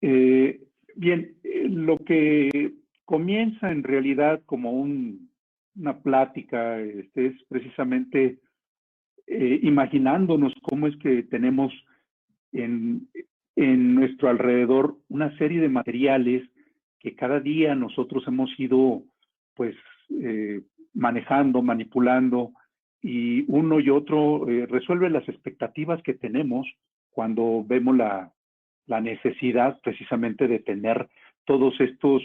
Eh, Bien, lo que comienza en realidad como una plática es precisamente imaginándonos cómo es que tenemos en, en nuestro alrededor una serie de materiales que cada día nosotros hemos ido pues eh, manejando, manipulando, y uno y otro resuelve las expectativas que tenemos cuando vemos la necesidad precisamente de tener todos estos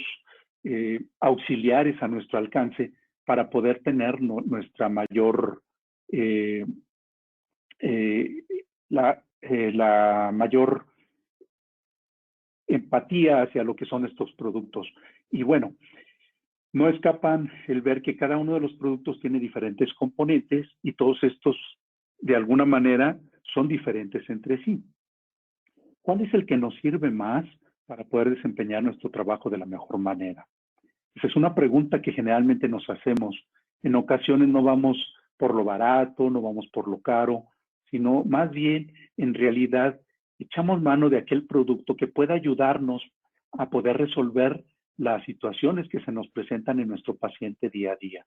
auxiliares a nuestro alcance para poder tener nuestra mayor eh, eh, la mayor empatía hacia lo que son estos productos. Y bueno, no escapan el ver que cada uno de los productos tiene diferentes componentes y todos estos, de alguna manera, son diferentes entre sí. ¿Cuál es el que nos sirve más para poder desempeñar nuestro trabajo de la mejor manera? Esa es una pregunta que generalmente nos hacemos. En ocasiones no vamos por lo barato, no vamos por lo caro, sino más bien, en realidad, echamos mano de aquel producto que pueda ayudarnos a poder resolver las situaciones que se nos presentan en nuestro paciente día a día.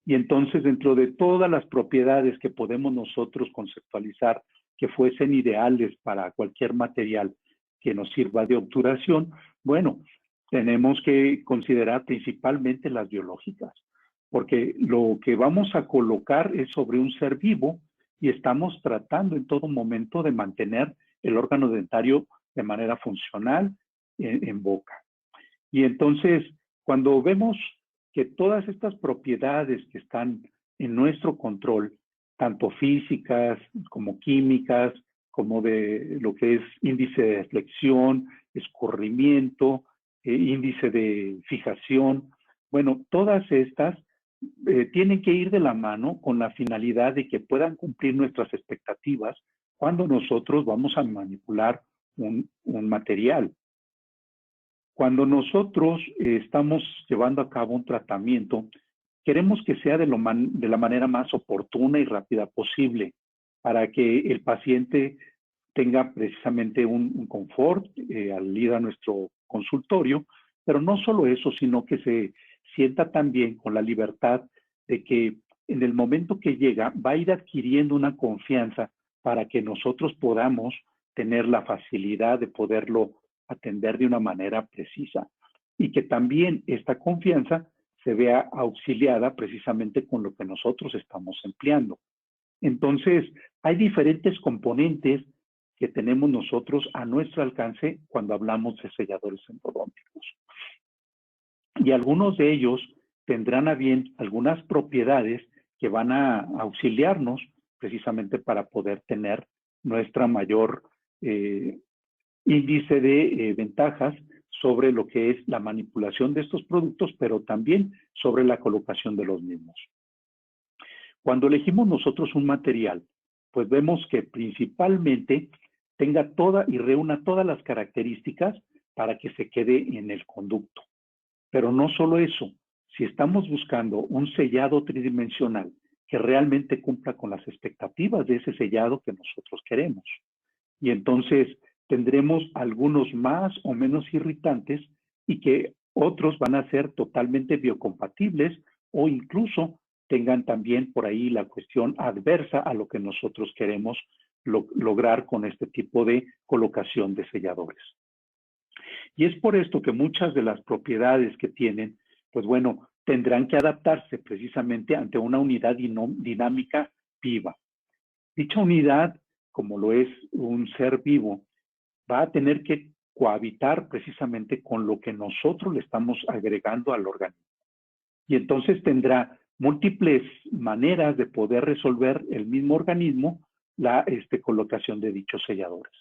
Y entonces, dentro de todas las propiedades que podemos nosotros conceptualizar que fuesen ideales para cualquier material que nos sirva de obturación, bueno, tenemos que considerar principalmente las biológicas, porque lo que vamos a colocar es sobre un ser vivo y estamos tratando en todo momento de mantener el órgano dentario de manera funcional en boca. Y entonces, cuando vemos que todas estas propiedades que están en nuestro control, tanto físicas como químicas, como de lo que es índice de flexión, escurrimiento, índice de fijación, bueno, todas estas tienen que ir de la mano con la finalidad de que puedan cumplir nuestras expectativas cuando nosotros vamos a manipular un material. Cuando nosotros estamos llevando a cabo un tratamiento, queremos que sea de la manera más oportuna y rápida posible para que el paciente tenga precisamente un confort al ir a nuestro consultorio, pero no solo eso, sino que se sienta también con la libertad de que en el momento que llega va a ir adquiriendo una confianza para que nosotros podamos tener la facilidad de poderlo atender de una manera precisa y que también esta confianza se vea auxiliada precisamente con lo que nosotros estamos empleando. Entonces, hay diferentes componentes que tenemos nosotros a nuestro alcance cuando hablamos de selladores endodónticos. Y algunos de ellos tendrán a bien algunas propiedades que van a auxiliarnos precisamente para poder tener nuestra mayor índice de ventajas sobre lo que es la manipulación de estos productos, pero también sobre la colocación de los mismos. Cuando elegimos nosotros un material, pues vemos que principalmente tenga toda y reúna todas las características para que se quede en el conducto. Pero no solo eso, si estamos buscando un sellado tridimensional que realmente cumpla con las expectativas de ese sellado que nosotros queremos. Y entonces tendremos algunos más o menos irritantes y que otros van a ser totalmente biocompatibles o incluso tengan también por ahí la cuestión adversa a lo que nosotros queremos lograr con este tipo de colocación de selladores. Y es por esto que muchas de las propiedades que tienen, pues bueno, tendrán que adaptarse precisamente ante una unidad dinámica viva. Dicha unidad, como lo es un ser vivo, va a tener que cohabitar precisamente con lo que nosotros le estamos agregando al organismo. Y entonces tendrá múltiples maneras de poder resolver el mismo organismo la colocación de dichos selladores.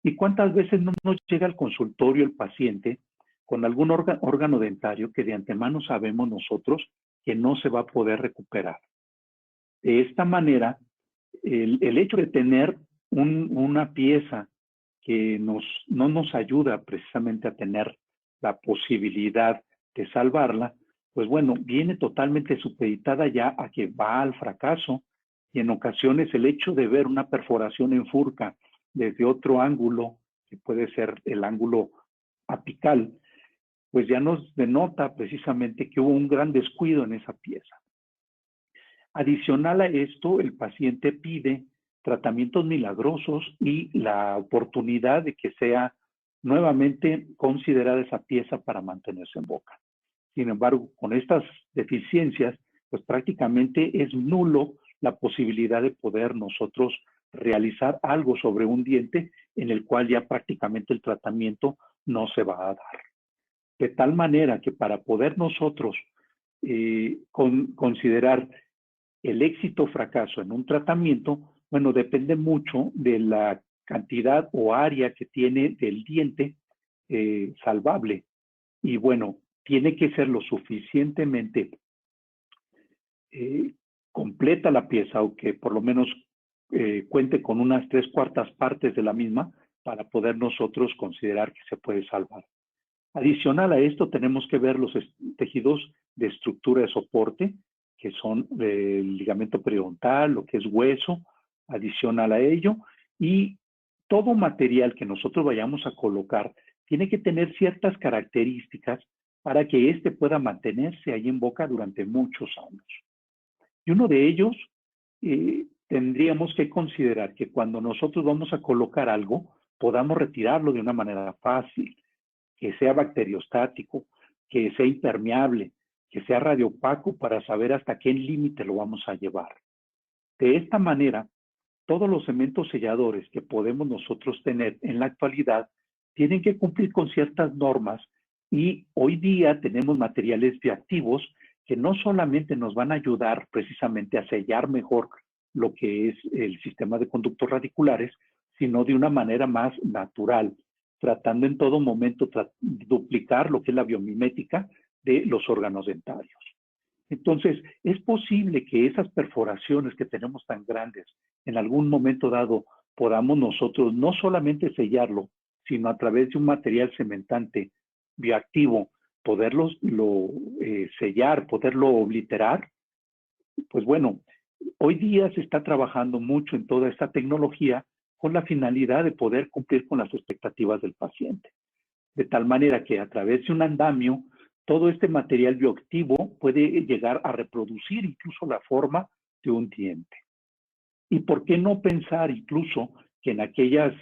¿Y cuántas veces no nos llega al consultorio el paciente con algún órgano dentario que de antemano sabemos nosotros que no se va a poder recuperar? De esta manera, el hecho de tener una pieza que no nos ayuda precisamente a tener la posibilidad de salvarla, pues bueno, viene totalmente supeditada ya a que va al fracaso y en ocasiones el hecho de ver una perforación en furca desde otro ángulo, que puede ser el ángulo apical, pues ya nos denota precisamente que hubo un gran descuido en esa pieza. Adicional a esto, el paciente pide tratamientos milagrosos y la oportunidad de que sea nuevamente considerada esa pieza para mantenerse en boca. Sin embargo, con estas deficiencias, pues prácticamente es nulo la posibilidad de poder nosotros realizar algo sobre un diente en el cual ya prácticamente el tratamiento no se va a dar. De tal manera que para poder nosotros considerar el éxito o fracaso en un tratamiento, bueno, depende mucho de la cantidad o área que tiene del diente salvable. Y bueno, tiene que ser lo suficientemente completa la pieza, o que por lo menos cuente con unas 3/4 partes de la misma para poder nosotros considerar que se puede salvar. Adicional a esto, tenemos que ver los tejidos de estructura de soporte, que son el ligamento periodontal, lo que es hueso, adicional a ello, y todo material que nosotros vayamos a colocar tiene que tener ciertas características para que éste pueda mantenerse ahí en boca durante muchos años. Y uno de ellos, tendríamos que considerar que cuando nosotros vamos a colocar algo, podamos retirarlo de una manera fácil, que sea bacteriostático, que sea impermeable, que sea radioopaco para saber hasta qué límite lo vamos a llevar. De esta manera, todos los cementos selladores que podemos nosotros tener en la actualidad tienen que cumplir con ciertas normas, y hoy día tenemos materiales bioactivos que no solamente nos van a ayudar precisamente a sellar mejor lo que es el sistema de conductos radiculares, sino de una manera más natural, tratando en todo momento duplicar lo que es la biomimética de los órganos dentarios. Entonces, es posible que esas perforaciones que tenemos tan grandes, en algún momento dado, podamos nosotros no solamente sellarlo, sino a través de un material cementante bioactivo, poderlo sellar, poderlo obliterar. Pues bueno, hoy día se está trabajando mucho en toda esta tecnología con la finalidad de poder cumplir con las expectativas del paciente. De tal manera que a través de un andamio, todo este material bioactivo puede llegar a reproducir incluso la forma de un diente. ¿Y por qué no pensar incluso que en aquellas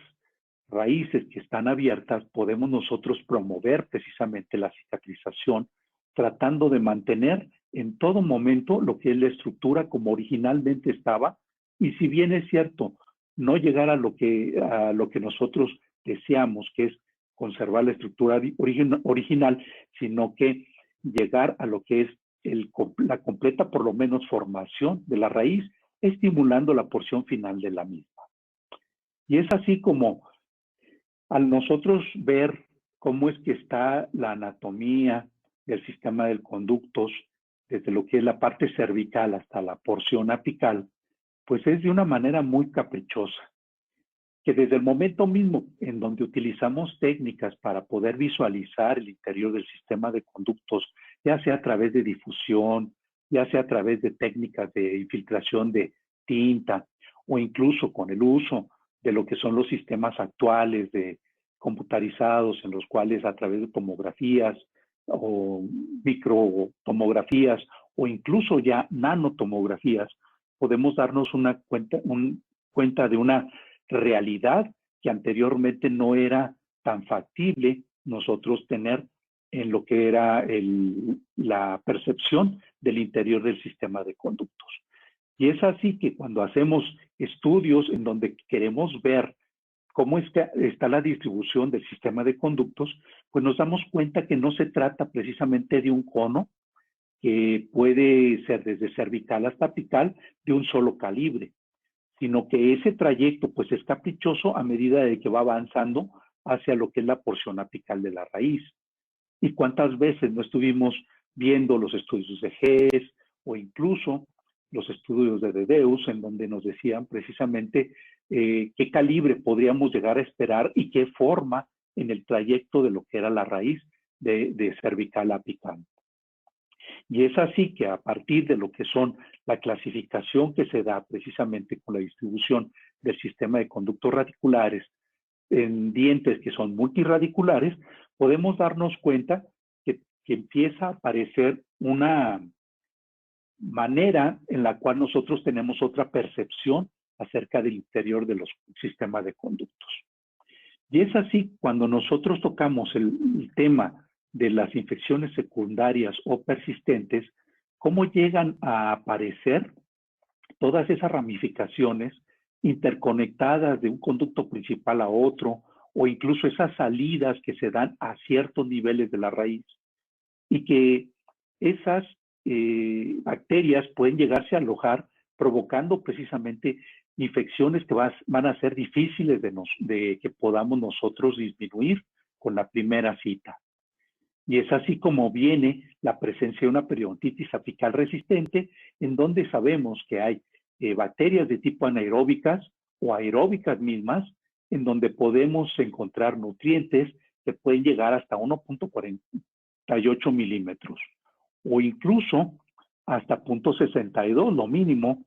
raíces que están abiertas podemos nosotros promover precisamente la cicatrización, tratando de mantener en todo momento lo que es la estructura como originalmente estaba? Y si bien es cierto, no llegar a lo que nosotros deseamos, que es conservar la estructura original, sino que llegar a lo que es la completa, por lo menos, formación de la raíz, estimulando la porción final de la misma. Y es así como, al nosotros ver cómo es que está la anatomía del sistema de conductos, desde lo que es la parte cervical hasta la porción apical, pues es de una manera muy caprichosa, que desde el momento mismo en donde utilizamos técnicas para poder visualizar el interior del sistema de conductos, ya sea a través de difusión, ya sea a través de técnicas de infiltración de tinta, o incluso con el uso de lo que son los sistemas actuales de computarizados, en los cuales a través de tomografías o microtomografías o incluso ya nanotomografías, podemos darnos una cuenta de una realidad que anteriormente no era tan factible nosotros tener en lo que era la percepción del interior del sistema de conductos. Y es así que cuando hacemos estudios en donde queremos ver cómo está la distribución del sistema de conductos, pues nos damos cuenta que no se trata precisamente de un cono que puede ser desde cervical hasta apical de un solo calibre, sino que ese trayecto pues es caprichoso a medida de que va avanzando hacia lo que es la porción apical de la raíz. ¿Y cuántas veces no estuvimos viendo los estudios de Hess o incluso los estudios de Dedeus, en donde nos decían precisamente qué calibre podríamos llegar a esperar y qué forma en el trayecto de lo que era la raíz de cervical a apical? Y es así que a partir de lo que son la clasificación que se da precisamente con la distribución del sistema de conductos radiculares en dientes que son multirradiculares, podemos darnos cuenta que empieza a aparecer una manera en la cual nosotros tenemos otra percepción acerca del interior de los sistemas de conductos. Y es así cuando nosotros tocamos el tema de las infecciones secundarias o persistentes, cómo llegan a aparecer todas esas ramificaciones interconectadas de un conducto principal a otro, o incluso esas salidas que se dan a ciertos niveles de la raíz, y que esas bacterias pueden llegarse a alojar, provocando precisamente infecciones que van a ser difíciles de que podamos nosotros disminuir con la primera cita. Y es así como viene la presencia de una periodontitis apical resistente, en donde sabemos que hay bacterias de tipo anaeróbicas o aeróbicas mismas, en donde podemos encontrar nutrientes que pueden llegar hasta 1.48 milímetros o incluso hasta 0.62, lo mínimo,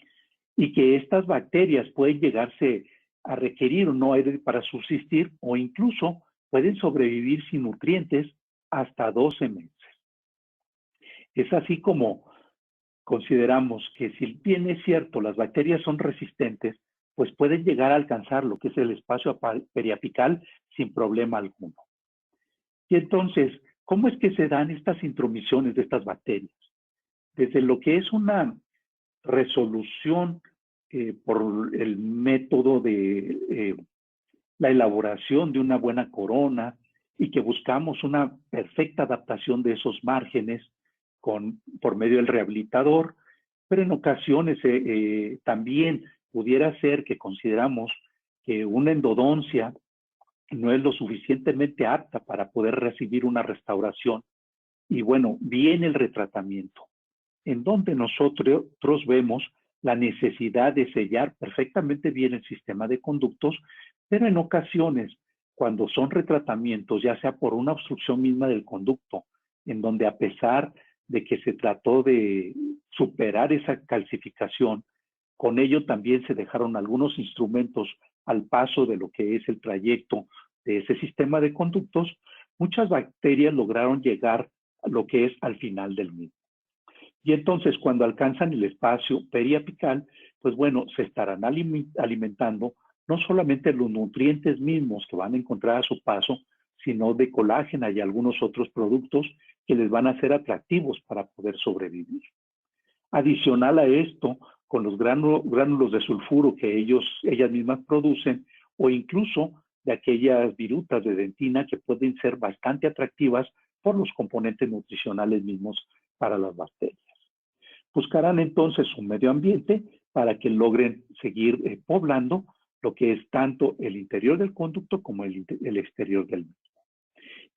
y que estas bacterias pueden llegarse a requerir un no aire para subsistir o incluso pueden sobrevivir sin nutrientes hasta 12 meses. Es así como consideramos que si bien es cierto, las bacterias son resistentes, pues pueden llegar a alcanzar lo que es el espacio periapical sin problema alguno. Y entonces, ¿cómo es que se dan estas intromisiones de estas bacterias? Desde lo que es una resolución por el método de la elaboración de una buena corona y que buscamos una perfecta adaptación de esos márgenes por medio del rehabilitador, pero en ocasiones también pudiera ser que consideramos que una endodoncia no es lo suficientemente apta para poder recibir una restauración. Y bueno, viene el retratamiento, en donde nosotros vemos la necesidad de sellar perfectamente bien el sistema de conductos, pero en ocasiones, cuando son retratamientos, ya sea por una obstrucción misma del conducto, en donde a pesar de que se trató de superar esa calcificación, con ello también se dejaron algunos instrumentos al paso de lo que es el trayecto de ese sistema de conductos, muchas bacterias lograron llegar a lo que es al final del mismo. Y entonces, cuando alcanzan el espacio periapical, pues bueno, se estarán alimentando no solamente los nutrientes mismos que van a encontrar a su paso, sino de colágeno y algunos otros productos que les van a ser atractivos para poder sobrevivir. Adicional a esto, con los gránulos de sulfuro que ellas mismas producen, o incluso de aquellas virutas de dentina que pueden ser bastante atractivas por los componentes nutricionales mismos para las bacterias. Buscarán entonces un medio ambiente para que logren seguir poblando lo que es tanto el interior del conducto como el exterior del mismo.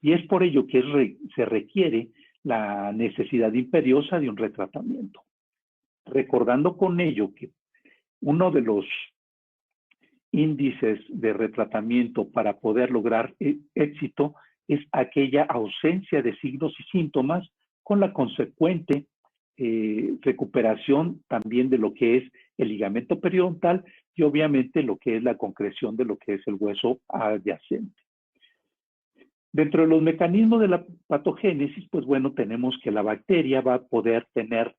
Y es por ello que se requiere la necesidad imperiosa de un retratamiento. Recordando con ello que uno de los índices de retratamiento para poder lograr éxito es aquella ausencia de signos y síntomas con la consecuente recuperación también de lo que es el ligamento periodontal y obviamente lo que es la concreción de lo que es el hueso adyacente. Dentro de los mecanismos de la patogénesis, pues bueno, tenemos que la bacteria va a poder tener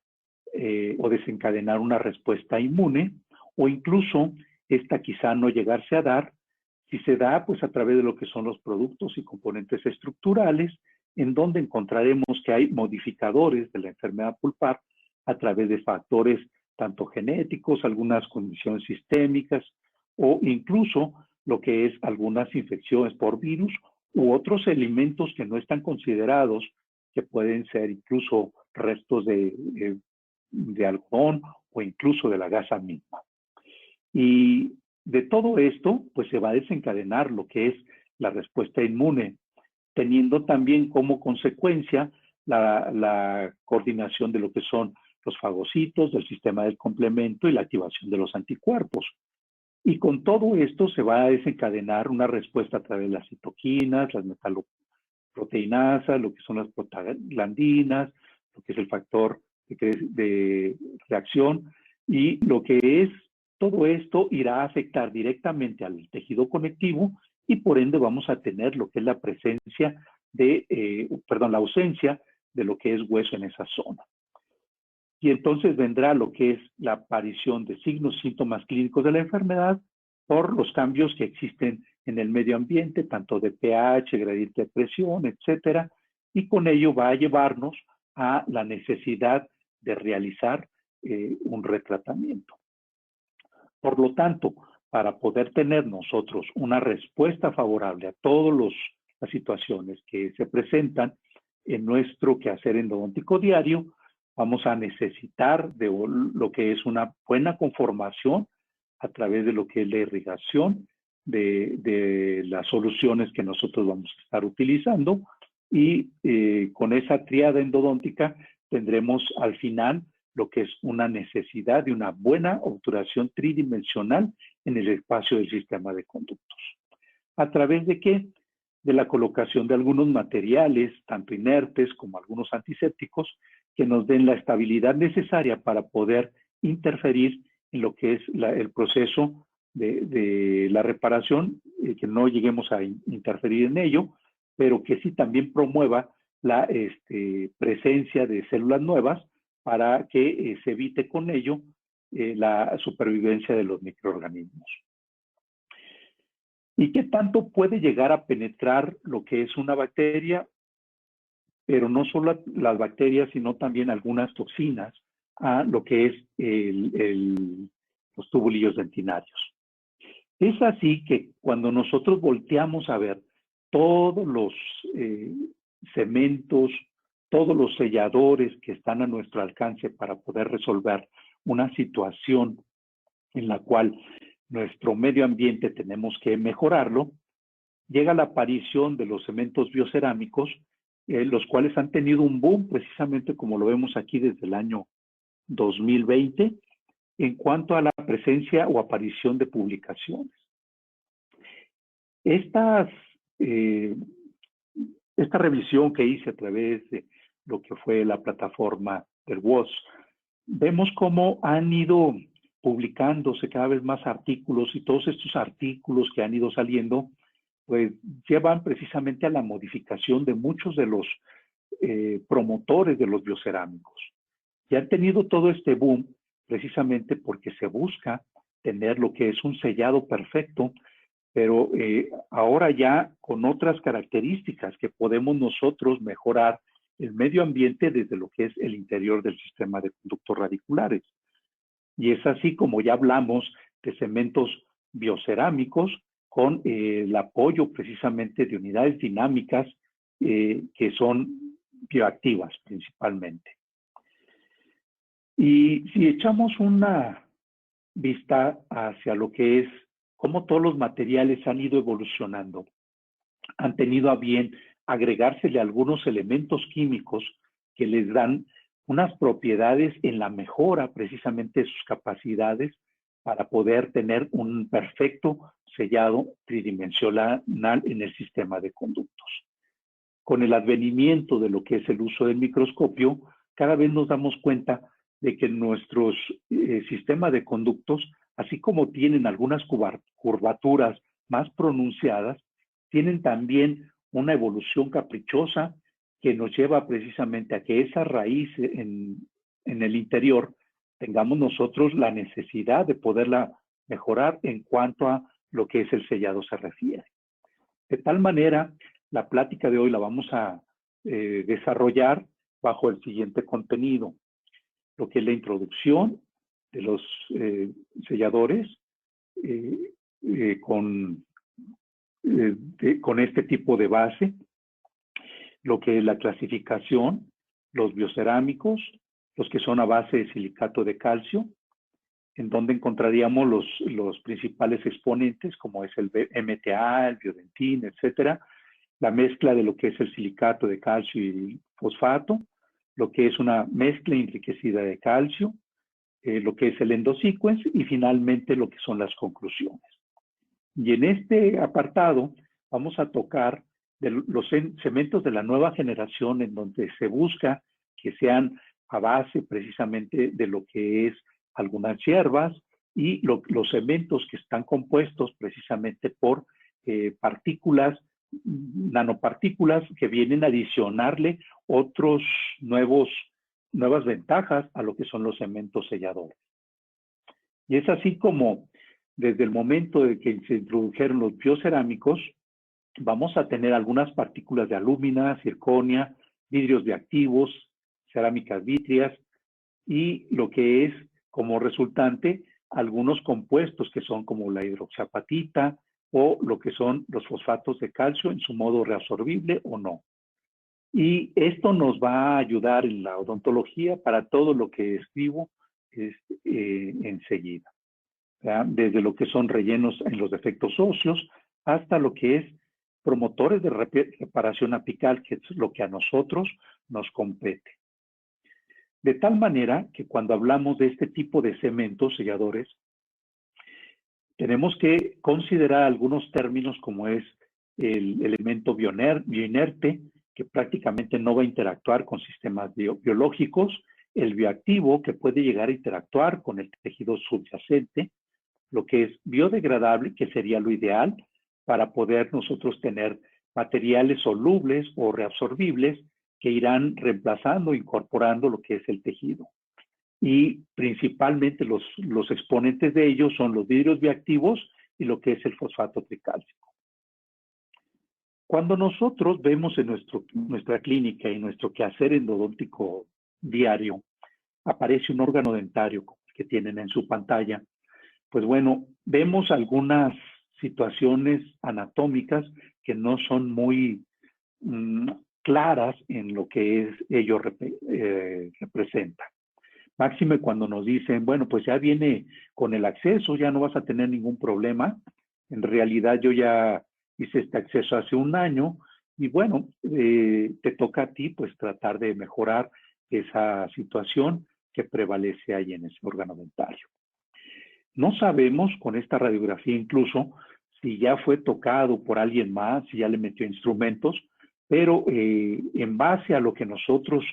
o desencadenar una respuesta inmune, o incluso esta quizá no llegarse a dar, si se da pues a través de lo que son los productos y componentes estructurales, en donde encontraremos que hay modificadores de la enfermedad pulpar a través de factores tanto genéticos, algunas condiciones sistémicas, o incluso lo que es algunas infecciones por virus u otros elementos que no están considerados, que pueden ser incluso restos de algodón o incluso de la gasa misma. Y de todo esto, pues se va a desencadenar lo que es la respuesta inmune, teniendo también como consecuencia la coordinación de lo que son los fagocitos, del sistema del complemento y la activación de los anticuerpos. Y con todo esto se va a desencadenar una respuesta a través de las citoquinas, las metaloproteinasas, lo que son las prostaglandinas, lo que es el factor de reacción, y lo que es todo esto irá a afectar directamente al tejido conectivo y por ende vamos a tener lo que es la presencia la ausencia de lo que es hueso en esa zona. Y entonces vendrá lo que es la aparición de signos, síntomas clínicos de la enfermedad por los cambios que existen en el medio ambiente, tanto de pH, gradiente de presión, etcétera, y con ello va a llevarnos a la necesidad de realizar un retratamiento. Por lo tanto, para poder tener nosotros una respuesta favorable a todas las situaciones que se presentan en nuestro quehacer endodóntico diario, vamos a necesitar de lo que es una buena conformación a través de lo que es la irrigación de las soluciones que nosotros vamos a estar utilizando, y con esa tríada endodóntica tendremos al final lo que es una necesidad de una buena obturación tridimensional en el espacio del sistema de conductos. ¿A través de qué? De la colocación de algunos materiales, tanto inertes como algunos antisépticos, que nos den la estabilidad necesaria para poder interferir en lo que es el proceso de la reparación, que no lleguemos a interferir en ello, pero que sí también promueva la presencia de células nuevas para que se evite con ello la supervivencia de los microorganismos. ¿Y qué tanto puede llegar a penetrar lo que es una bacteria? Pero no solo las bacterias, sino también algunas toxinas a lo que es los tubulillos dentinarios. Es así que cuando nosotros volteamos a ver todos los cementos, todos los selladores que están a nuestro alcance para poder resolver una situación en la cual nuestro medio ambiente tenemos que mejorarlo, llega la aparición de los cementos biocerámicos, los cuales han tenido un boom, precisamente como lo vemos aquí desde el año 2020, en cuanto a la presencia o aparición de publicaciones. Esta revisión que hice a través de lo que fue la plataforma del WOS, vemos cómo han ido publicándose cada vez más artículos, y todos estos artículos que han ido saliendo pues llevan precisamente a la modificación de muchos de los promotores de los biocerámicos. Y han tenido todo este boom precisamente porque se busca tener lo que es un sellado perfecto, pero ahora ya con otras características que podemos nosotros mejorar el medio ambiente desde lo que es el interior del sistema de conductos radiculares. Y es así como ya hablamos de cementos biocerámicos con el apoyo precisamente de unidades dinámicas que son bioactivas principalmente. Y si echamos una vista hacia lo que es cómo todos los materiales han ido evolucionando, han tenido a bien agregársele algunos elementos químicos que les dan unas propiedades en la mejora precisamente de sus capacidades para poder tener un perfecto sellado tridimensional en el sistema de conductos. Con el advenimiento de lo que es el uso del microscopio, cada vez nos damos cuenta de que nuestros sistemas de conductos, así como tienen algunas curvaturas más pronunciadas, tienen también una evolución caprichosa que nos lleva precisamente a que esa raíz en el interior tengamos nosotros la necesidad de poderla mejorar en cuanto a lo que es el sellado se refiere. De tal manera, la plática de hoy la vamos a desarrollar bajo el siguiente contenido: lo que es la introducción de los selladores con este tipo de base, lo que es la clasificación, los biocerámicos, los que son a base de silicato de calcio, en donde encontraríamos los principales exponentes, como es el MTA, el biodentín, etcétera, la mezcla de lo que es el silicato de calcio y fosfato, lo que es una mezcla enriquecida de calcio, lo que es el endosequence, y finalmente lo que son las conclusiones. Y en este apartado vamos a tocar de los cementos de la nueva generación, en donde se busca que sean a base precisamente de lo que es algunas hierbas, y los cementos que están compuestos precisamente por partículas nanopartículas que vienen a adicionarle otros nuevas ventajas a lo que son los cementos selladores. Y es así como desde el momento de que se introdujeron los biocerámicos, vamos a tener algunas partículas de alúmina, zirconia, vidrios bioactivos, cerámicas vítreas y lo que es como resultante algunos compuestos que son como la hidroxiapatita o lo que son los fosfatos de calcio en su modo reabsorbible o no. Y esto nos va a ayudar en la odontología para todo lo que escribo enseguida. ¿Verdad? Desde lo que son rellenos en los defectos óseos hasta lo que es promotores de reparación apical, que es lo que a nosotros nos compete. De tal manera que cuando hablamos de este tipo de cementos selladores, tenemos que considerar algunos términos como es el elemento bioinerte, que prácticamente no va a interactuar con sistemas biológicos, el bioactivo, que puede llegar a interactuar con el tejido subyacente, lo que es biodegradable, que sería lo ideal para poder nosotros tener materiales solubles o reabsorbibles que irán reemplazando, incorporando lo que es el tejido. Y principalmente los exponentes de ellos son los vidrios bioactivos y lo que es el fosfato tricálcico. Cuando nosotros vemos en nuestra clínica y nuestro quehacer endodóntico diario, aparece un órgano dentario que tienen en su pantalla, pues bueno, vemos algunas situaciones anatómicas que no son muy claras en lo que ello representa. Máxime cuando nos dicen, bueno, pues ya viene con el acceso, ya no vas a tener ningún problema. En realidad yo ya hice este acceso hace un año y bueno, te toca a ti pues tratar de mejorar esa situación que prevalece ahí en ese órgano dentario. No sabemos con esta radiografía incluso si ya fue tocado por alguien más, si ya le metió instrumentos, pero en base a lo que nosotros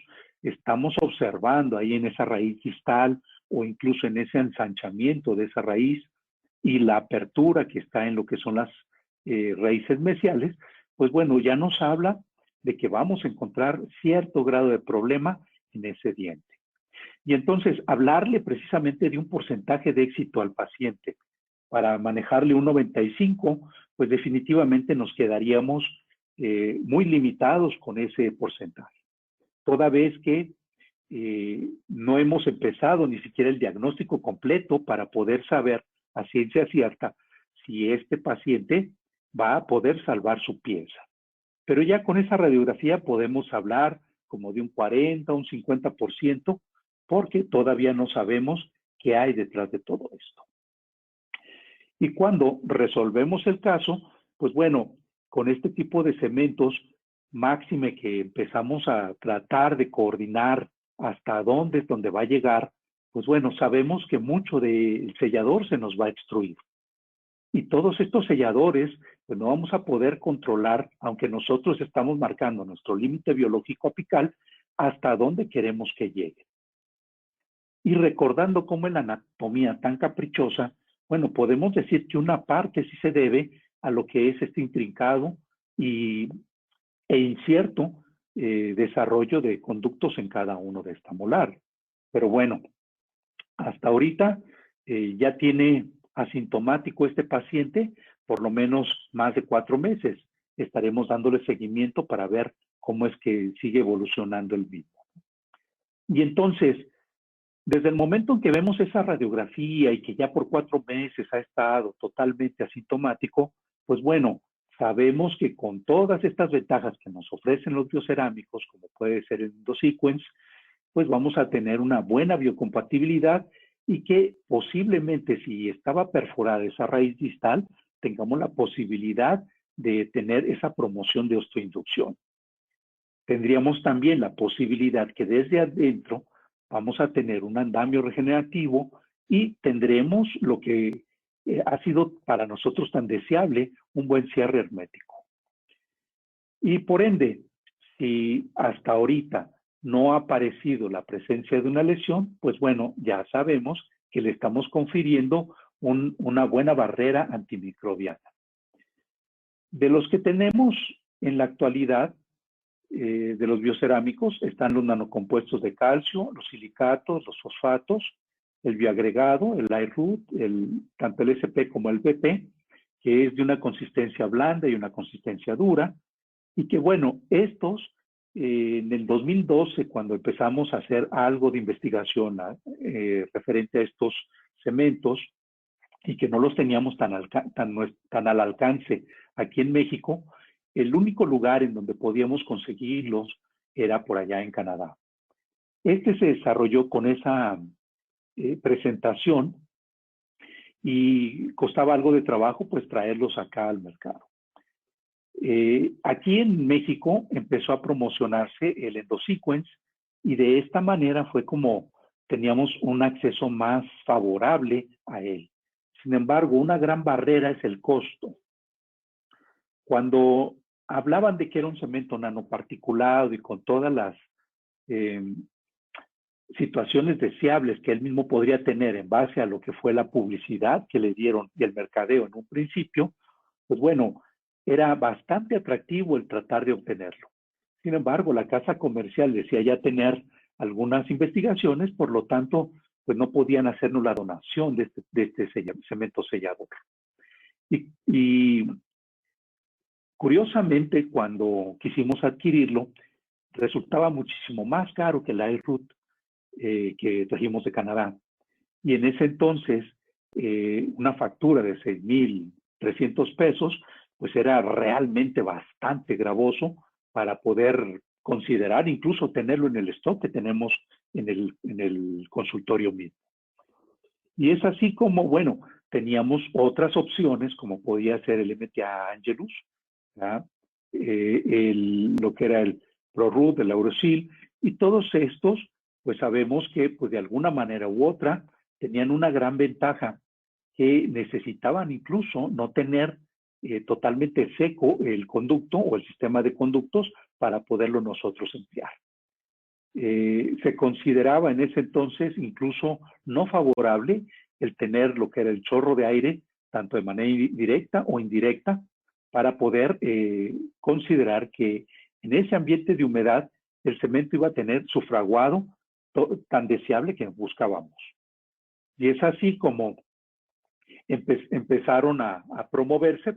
estamos observando ahí en esa raíz distal o incluso en ese ensanchamiento de esa raíz y la apertura que está en lo que son las raíces mesiales, pues bueno, ya nos habla de que vamos a encontrar cierto grado de problema en ese diente. Y entonces, hablarle precisamente de un porcentaje de éxito al paciente para manejarle un 95, pues definitivamente nos quedaríamos muy limitados con ese porcentaje. Toda vez que no hemos empezado ni siquiera el diagnóstico completo para poder saber a ciencia cierta si este paciente va a poder salvar su pieza. Pero ya con esa radiografía podemos hablar como de un 40, un 50%, porque todavía no sabemos qué hay detrás de todo esto. Y cuando resolvemos el caso, pues bueno, con este tipo de cementos, máxime que empezamos a tratar de coordinar hasta dónde es donde va a llegar, pues bueno, sabemos que mucho del sellador se nos va a extruir. Y todos estos selladores, pues no vamos a poder controlar, aunque nosotros estamos marcando nuestro límite biológico apical, hasta dónde queremos que llegue. Y recordando cómo en la anatomía tan caprichosa, bueno, podemos decir que una parte sí se debe a lo que es este intrincado e incierto desarrollo de conductos en cada uno de esta molar. Pero bueno, hasta ahorita ya tiene asintomático este paciente por lo menos más de 4 meses. Estaremos dándole seguimiento para ver cómo es que sigue evolucionando el mismo. Y entonces, desde el momento en que vemos esa radiografía y que ya por 4 meses ha estado totalmente asintomático, pues bueno, sabemos que con todas estas ventajas que nos ofrecen los biocerámicos, como puede ser el EndoSequence, pues vamos a tener una buena biocompatibilidad y que posiblemente si estaba perforada esa raíz distal, tengamos la posibilidad de tener esa promoción de osteoinducción. Tendríamos también la posibilidad que desde adentro vamos a tener un andamio regenerativo y tendremos lo que ha sido para nosotros tan deseable, un buen cierre hermético. Y por ende, si hasta ahorita no ha aparecido la presencia de una lesión, pues bueno, ya sabemos que le estamos confiriendo una buena barrera antimicrobiana. De los que tenemos en la actualidad, de los biocerámicos, están los nanocompuestos de calcio, los silicatos, los fosfatos, el bioagregado, el iRoot, tanto el SP como el BP, que es de una consistencia blanda y una consistencia dura, y que bueno, estos, en el 2012, cuando empezamos a hacer algo de investigación referente a estos cementos, y que no los teníamos tan al alcance aquí en México, el único lugar en donde podíamos conseguirlos era por allá en Canadá. Este se desarrolló con esa presentación y costaba algo de trabajo pues traerlos acá al mercado. Aquí en México empezó a promocionarse el EndoSequence y de esta manera fue como teníamos un acceso más favorable a él. Sin embargo, una gran barrera es el costo. Cuando hablaban de que era un cemento nanoparticulado y con todas las situaciones deseables que él mismo podría tener en base a lo que fue la publicidad que le dieron y el mercadeo en un principio, pues bueno, era bastante atractivo el tratar de obtenerlo. Sin embargo, la casa comercial decía ya tener algunas investigaciones, por lo tanto, pues no podían hacernos la donación de este cemento sellador. Y curiosamente, cuando quisimos adquirirlo, resultaba muchísimo más caro que el iRoot que trajimos de Canadá. Y en ese entonces, una factura de 6,300 pesos, pues era realmente bastante gravoso para poder considerar incluso tenerlo en el stock que tenemos en el consultorio mismo. Y es así como, bueno, teníamos otras opciones, como podía ser el MTA Angelus, lo que era el ProRoot, el Aurosil, y todos estos, pues sabemos que pues de alguna manera u otra tenían una gran ventaja, que necesitaban incluso no tener totalmente seco el conducto o el sistema de conductos para poderlo nosotros emplear. Se consideraba en ese entonces incluso no favorable el tener lo que era el chorro de aire, tanto de manera directa o indirecta, para poder considerar que en ese ambiente de humedad el cemento iba a tener su fraguado tan deseable que buscábamos. Y es así como empezaron a promoverse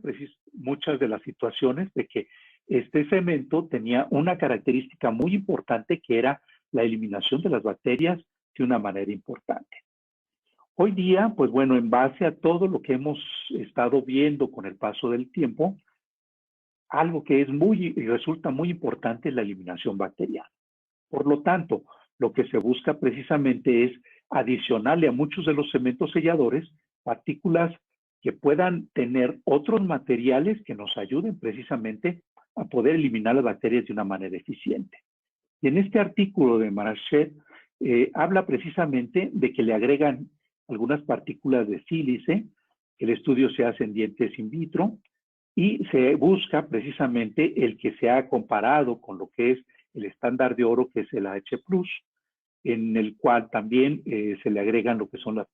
muchas de las situaciones de que este cemento tenía una característica muy importante, que era la eliminación de las bacterias de una manera importante. Hoy día, pues bueno, en base a todo lo que hemos estado viendo con el paso del tiempo, algo que resulta muy importante es la eliminación bacteriana. Por lo tanto, lo que se busca precisamente es adicionarle a muchos de los cementos selladores partículas que puedan tener otros materiales que nos ayuden precisamente a poder eliminar las bacterias de una manera eficiente. Y en este artículo de Marachet habla precisamente de que le agregan algunas partículas de sílice. El estudio se hace en dientes in vitro y se busca precisamente el que se ha comparado con lo que es el estándar de oro, que es el AH+, en el cual también se le agregan lo que son las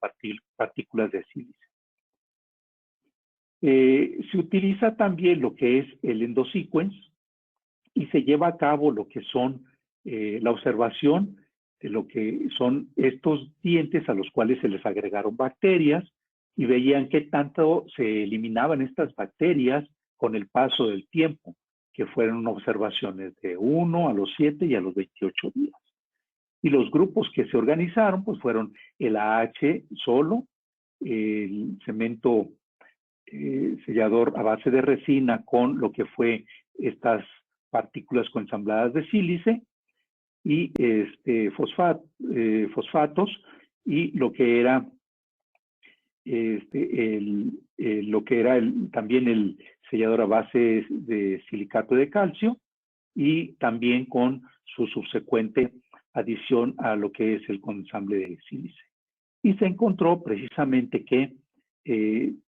partículas de sílice. Se utiliza también lo que es el EndoSequence y se lleva a cabo lo que son la observación de lo que son estos dientes a los cuales se les agregaron bacterias y veían qué tanto se eliminaban estas bacterias con el paso del tiempo, que fueron observaciones de 1 a los 7 y a los 28 días. Y los grupos que se organizaron pues fueron el AH solo, el cemento sellador a base de resina con lo que fue estas partículas coensambladas de sílice y fosfatos, y lo que era también el sellador a base de silicato de calcio, y también con su subsecuente adición a lo que es el consamble de sílice. Y se encontró precisamente que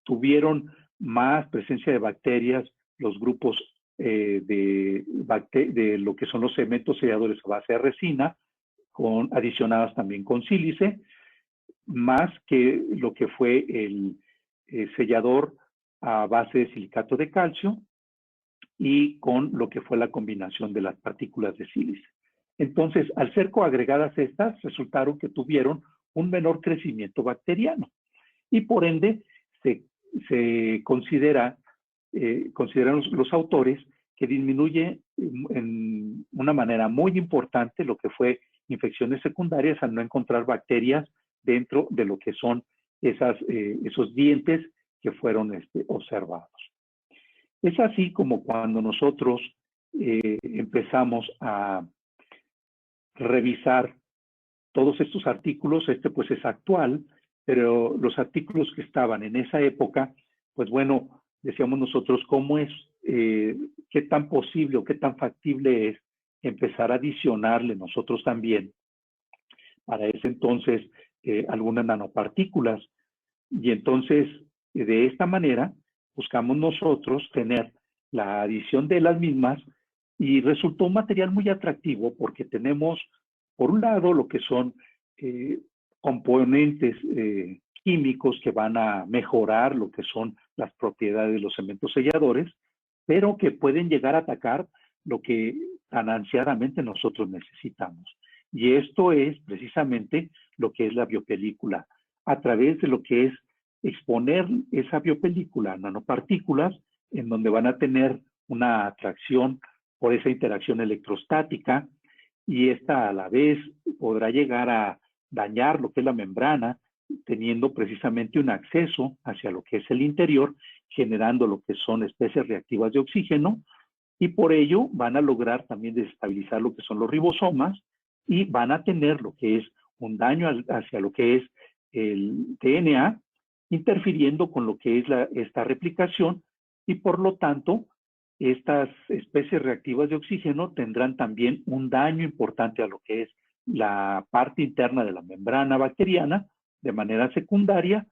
tuvieron más presencia de bacterias los grupos de lo que son los cementos selladores a base de resina, adicionadas también con sílice, más que lo que fue el sellador a base de silicato de calcio, y con lo que fue la combinación de las partículas de sílice. Entonces, al ser coagregadas estas, resultaron que tuvieron un menor crecimiento bacteriano y por ende se consideran los autores que disminuye en una manera muy importante lo que fue infecciones secundarias al no encontrar bacterias dentro de lo que son esos dientes que fueron observados. Es así como cuando nosotros empezamos a revisar todos estos artículos, pues es actual, pero los artículos que estaban en esa época, pues bueno, decíamos nosotros, ¿cómo es, qué tan posible o qué tan factible es empezar a adicionarle nosotros también para ese entonces algunas nanopartículas? Y entonces, de esta manera, buscamos nosotros tener la adición de las mismas y resultó un material muy atractivo porque tenemos, por un lado, lo que son componentes químicos que van a mejorar lo que son las propiedades de los cementos selladores, pero que pueden llegar a atacar lo que tan ansiadamente nosotros necesitamos. Y esto es precisamente lo que es la biopelícula, a través de lo que es exponer esa biopelícula a nanopartículas en donde van a tener una atracción por esa interacción electrostática y esta a la vez podrá llegar a dañar lo que es la membrana, teniendo precisamente un acceso hacia lo que es el interior, generando lo que son especies reactivas de oxígeno, y por ello van a lograr también desestabilizar lo que son los ribosomas y van a tener lo que es un daño hacia lo que es el DNA, interfiriendo con lo que es esta replicación y por lo tanto estas especies reactivas de oxígeno tendrán también un daño importante a lo que es la parte interna de la membrana bacteriana de manera secundaria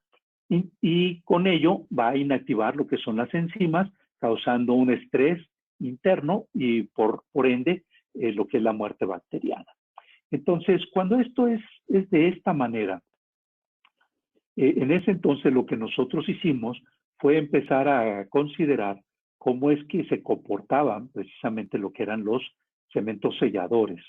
y con ello va a inactivar lo que son las enzimas, causando un estrés interno y por ende lo que es la muerte bacteriana. Entonces, cuando esto es de esta manera, en ese entonces lo que nosotros hicimos fue empezar a considerar cómo es que se comportaban precisamente lo que eran los cementos selladores.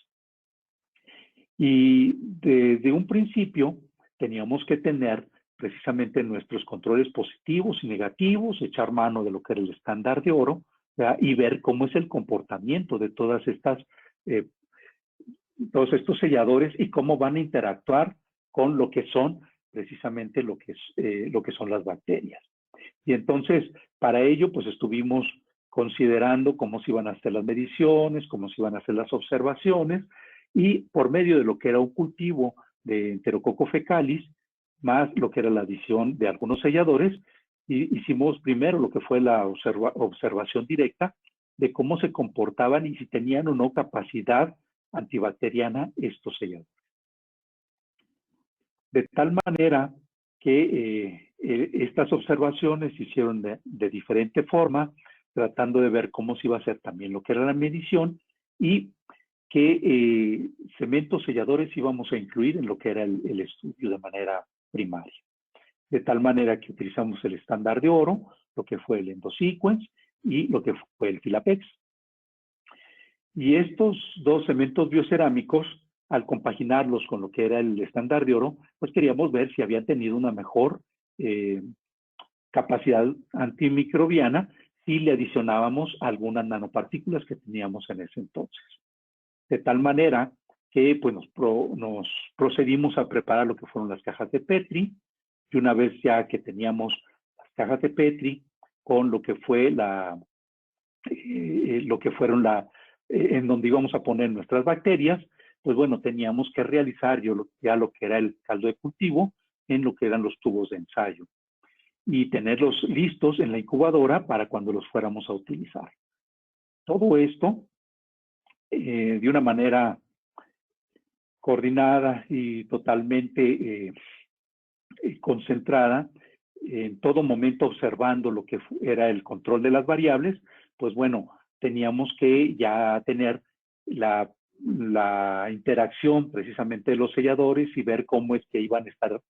Y desde un principio teníamos que tener precisamente nuestros controles positivos y negativos, echar mano de lo que era el estándar de oro, ¿verdad? Y ver cómo es el comportamiento de todos estos selladores y cómo van a interactuar con lo que son precisamente lo que son las bacterias. Y entonces, para ello, pues estuvimos considerando cómo se iban a hacer las mediciones, cómo se iban a hacer las observaciones, y por medio de lo que era un cultivo de Enterococcus fecalis, más lo que era la adición de algunos selladores, y hicimos primero lo que fue la observación directa de cómo se comportaban y si tenían o no capacidad antibacteriana estos selladores. De tal manera que estas observaciones se hicieron de diferente forma, tratando de ver cómo se iba a hacer también lo que era la medición y qué cementos selladores íbamos a incluir en lo que era el estudio de manera primaria. De tal manera que utilizamos el estándar de oro, lo que fue el EndoSequence y lo que fue el Filapex. Y estos dos cementos biocerámicos, al compaginarlos con lo que era el estándar de oro, pues queríamos ver si habían tenido una mejor capacidad antimicrobiana si le adicionábamos algunas nanopartículas que teníamos en ese entonces. De tal manera que pues, nos procedimos a preparar lo que fueron las cajas de Petri, y una vez ya que teníamos las cajas de Petri con lo que fue en donde íbamos a poner nuestras bacterias, pues bueno, teníamos que realizar ya lo que era el caldo de cultivo en lo que eran los tubos de ensayo y tenerlos listos en la incubadora para cuando los fuéramos a utilizar. Todo esto de una manera coordinada y totalmente concentrada, en todo momento observando lo que era el control de las variables, pues bueno, teníamos que ya tener la interacción precisamente de los selladores y ver cómo es que iban a estar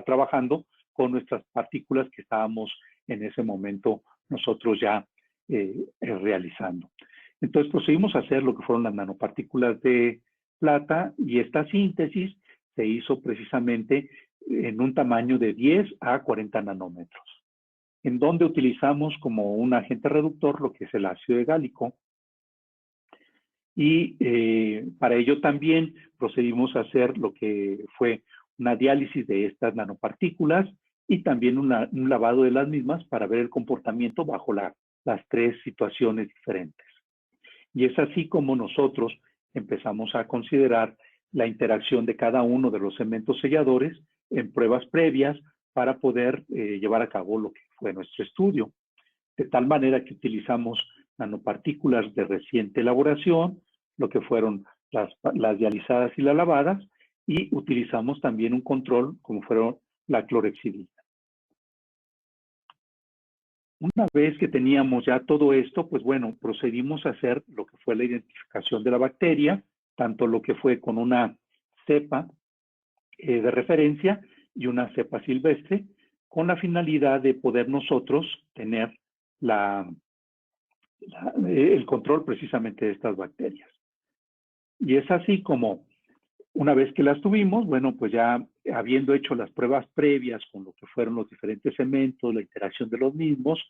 trabajando con nuestras partículas que estábamos en ese momento nosotros ya realizando. Entonces procedimos a hacer lo que fueron las nanopartículas de plata y esta síntesis se hizo precisamente en un tamaño de 10 a 40 nanómetros, en donde utilizamos como un agente reductor lo que es el ácido gálico. Y para ello también procedimos a hacer lo que fue una diálisis de estas nanopartículas y también un lavado de las mismas para ver el comportamiento bajo las tres situaciones diferentes. Y es así como nosotros empezamos a considerar la interacción de cada uno de los segmentos selladores en pruebas previas para poder llevar a cabo lo que fue nuestro estudio. De tal manera que utilizamos nanopartículas de reciente elaboración, lo que fueron las dializadas y las lavadas, y utilizamos también un control como fueron la clorhexidina. Una vez que teníamos ya todo esto, pues bueno, procedimos a hacer lo que fue la identificación de la bacteria, tanto lo que fue con una cepa de referencia y una cepa silvestre, con la finalidad de poder nosotros tener el control precisamente de estas bacterias. Y es así como una vez que las tuvimos, bueno, pues ya habiendo hecho las pruebas previas con lo que fueron los diferentes segmentos, la interacción de los mismos,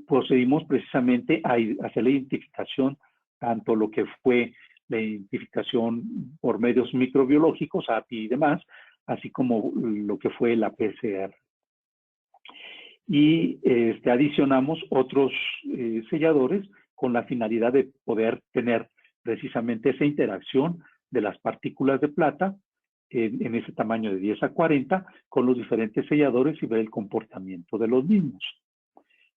procedimos precisamente a hacer la identificación, tanto lo que fue la identificación por medios microbiológicos, API y demás, así como lo que fue la PCR. Y adicionamos otros selladores con la finalidad de poder tener precisamente esa interacción de las partículas de plata en ese tamaño de 10 a 40 con los diferentes selladores y ver el comportamiento de los mismos.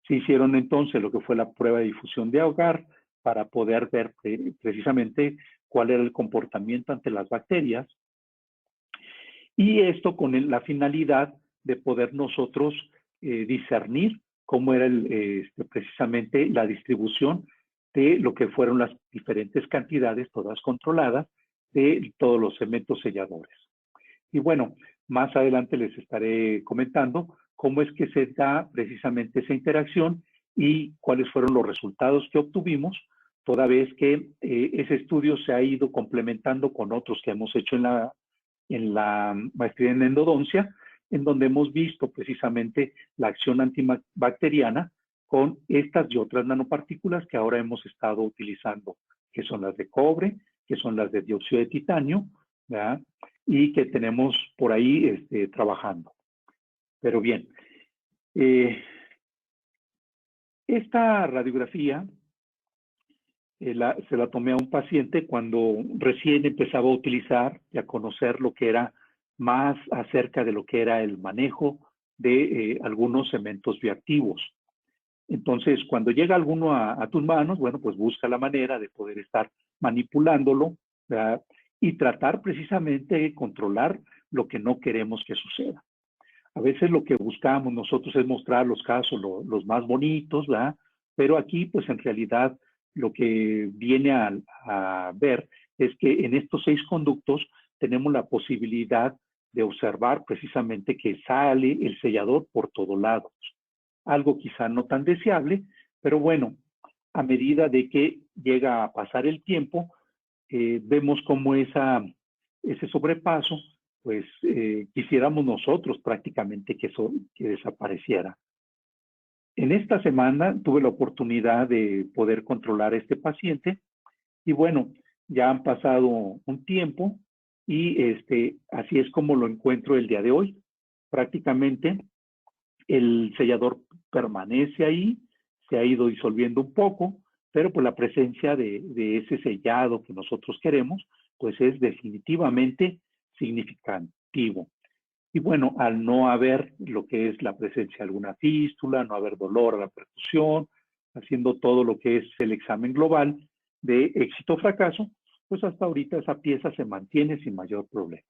Se hicieron entonces lo que fue la prueba de difusión de Agar para poder ver precisamente cuál era el comportamiento ante las bacterias, y esto con la finalidad de poder nosotros discernir cómo era precisamente la distribución de lo que fueron las diferentes cantidades, todas controladas, de todos los segmentos selladores. Y bueno, más adelante les estaré comentando cómo es que se da precisamente esa interacción y cuáles fueron los resultados que obtuvimos, toda vez que ese estudio se ha ido complementando con otros que hemos hecho en la maestría en endodoncia, en donde hemos visto precisamente la acción antibacteriana con estas y otras nanopartículas que ahora hemos estado utilizando, que son las de cobre, que son las de dióxido de titanio, ¿verdad? Y que tenemos por ahí trabajando. Pero bien, esta radiografía se la tomé a un paciente cuando recién empezaba a utilizar y a conocer lo que era más acerca de lo que era el manejo de algunos cementos bioactivos. Entonces, cuando llega alguno a tus manos, bueno, pues busca la manera de poder estar manipulándolo, ¿verdad? Y tratar precisamente de controlar lo que no queremos que suceda. A veces lo que buscamos nosotros es mostrar los casos los más bonitos, ¿verdad? Pero aquí, pues en realidad, lo que viene a ver es que en estos 6 conductos tenemos la posibilidad de observar precisamente que sale el sellador por todos lados. Algo quizá no tan deseable, pero bueno, a medida de que llega a pasar el tiempo, vemos cómo ese sobrepaso, pues quisiéramos nosotros prácticamente que desapareciera. En esta semana tuve la oportunidad de poder controlar a este paciente y bueno, ya han pasado un tiempo y así es como lo encuentro el día de hoy. Prácticamente el sellador permanece ahí, se ha ido disolviendo un poco, pero pues la presencia de ese sellado que nosotros queremos, pues es definitivamente significativo. Y bueno, al no haber lo que es la presencia de alguna fístula, no haber dolor a la percusión, haciendo todo lo que es el examen global de éxito o fracaso, pues hasta ahorita esa pieza se mantiene sin mayor problema.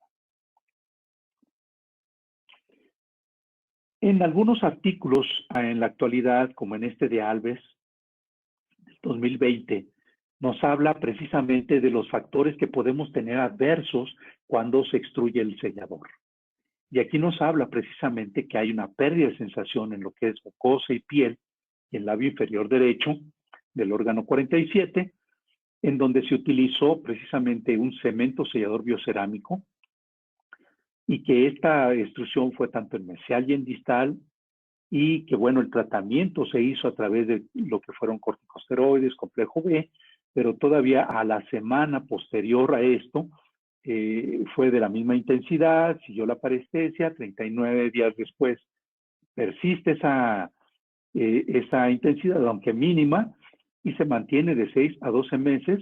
En algunos artículos en la actualidad, como en este de Alves, del 2020, nos habla precisamente de los factores que podemos tener adversos cuando se extruye el sellador. Y aquí nos habla precisamente que hay una pérdida de sensación en lo que es mucosa y piel, y el labio inferior derecho del órgano 47, en donde se utilizó precisamente un cemento sellador biocerámico y que esta extrusión fue tanto en mesial y en distal, y que bueno, el tratamiento se hizo a través de lo que fueron corticosteroides, complejo B, pero todavía a la semana posterior a esto fue de la misma intensidad, siguió la parestesia, 39 días después persiste esa intensidad, aunque mínima, y se mantiene de 6 a 12 meses,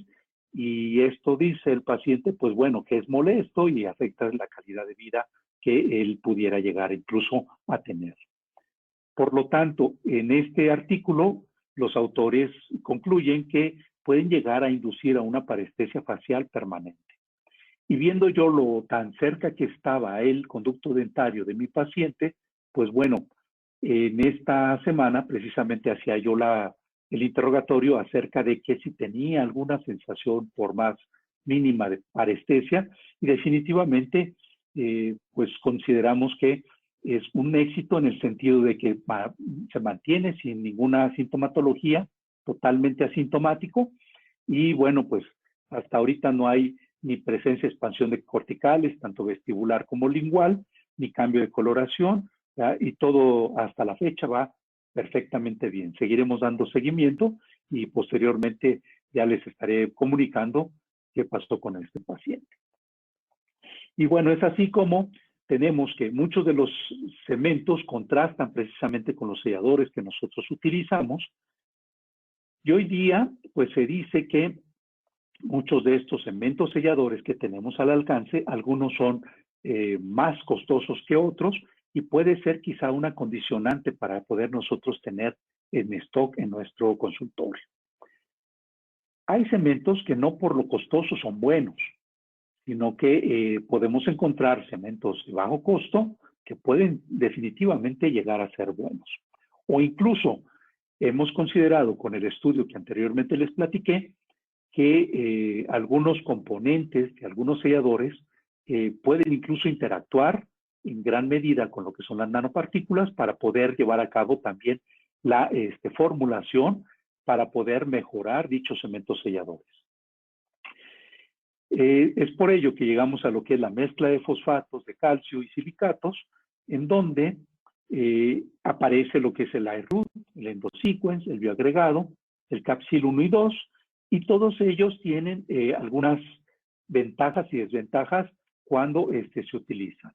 y esto dice el paciente, pues bueno, que es molesto y afecta la calidad de vida que él pudiera llegar incluso a tener. Por lo tanto, en este artículo, los autores concluyen que pueden llegar a inducir a una parestesia facial permanente. Y viendo yo lo tan cerca que estaba el conducto dentario de mi paciente, pues bueno, en esta semana precisamente hacía yo el interrogatorio acerca de que si tenía alguna sensación por más mínima de parestesia, y definitivamente pues consideramos que es un éxito en el sentido de que se mantiene sin ninguna sintomatología, totalmente asintomático, y bueno, pues hasta ahorita no hay ni presencia de expansión de corticales, tanto vestibular como lingual, ni cambio de coloración, ¿ya? Y todo hasta la fecha va perfectamente bien. Seguiremos dando seguimiento y posteriormente ya les estaré comunicando qué pasó con este paciente. Y bueno, es así como tenemos que muchos de los cementos contrastan precisamente con los selladores que nosotros utilizamos. Y hoy día, pues se dice que muchos de estos cementos selladores que tenemos al alcance, algunos son más costosos que otros, y puede ser quizá una condicionante para poder nosotros tener en stock en nuestro consultorio. Hay cementos que no por lo costoso son buenos, sino que podemos encontrar cementos de bajo costo que pueden definitivamente llegar a ser buenos. O incluso hemos considerado con el estudio que anteriormente les platiqué que algunos componentes de algunos selladores pueden incluso interactuar en gran medida con lo que son las nanopartículas para poder llevar a cabo también la formulación para poder mejorar dichos cementos selladores. Es por ello que llegamos a lo que es la mezcla de fosfatos de calcio y silicatos, en donde aparece lo que es el iRoot, el EndoSequence, el bioagregado, el Capsil 1 y 2, y todos ellos tienen algunas ventajas y desventajas cuando se utilizan.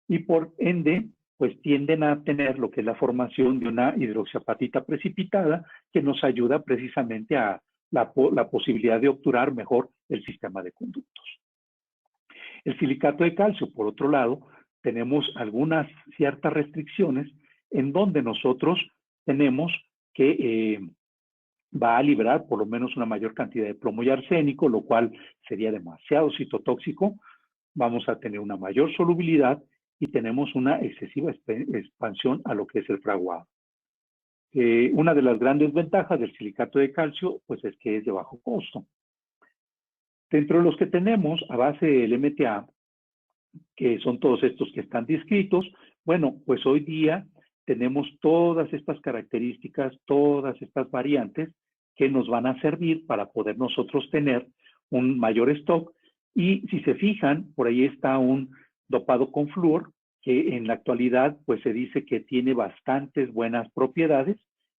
Y por ende, pues tienden a tener lo que es la formación de una hidroxiapatita precipitada que nos ayuda precisamente a la posibilidad de obturar mejor el sistema de conductos. El silicato de calcio, por otro lado, tenemos algunas ciertas restricciones en donde nosotros tenemos que va a liberar por lo menos una mayor cantidad de plomo y arsénico, lo cual sería demasiado citotóxico. Vamos a tener una mayor solubilidad y tenemos una excesiva expansión a lo que es el fraguado. Una de las grandes ventajas del silicato de calcio, pues es que es de bajo costo. Dentro de los que tenemos a base del MTA, que son todos estos que están descritos, bueno, pues hoy día tenemos todas estas características, todas estas variantes que nos van a servir para poder nosotros tener un mayor stock. Y si se fijan, por ahí está un dopado con flúor, que en la actualidad pues se dice que tiene bastantes buenas propiedades.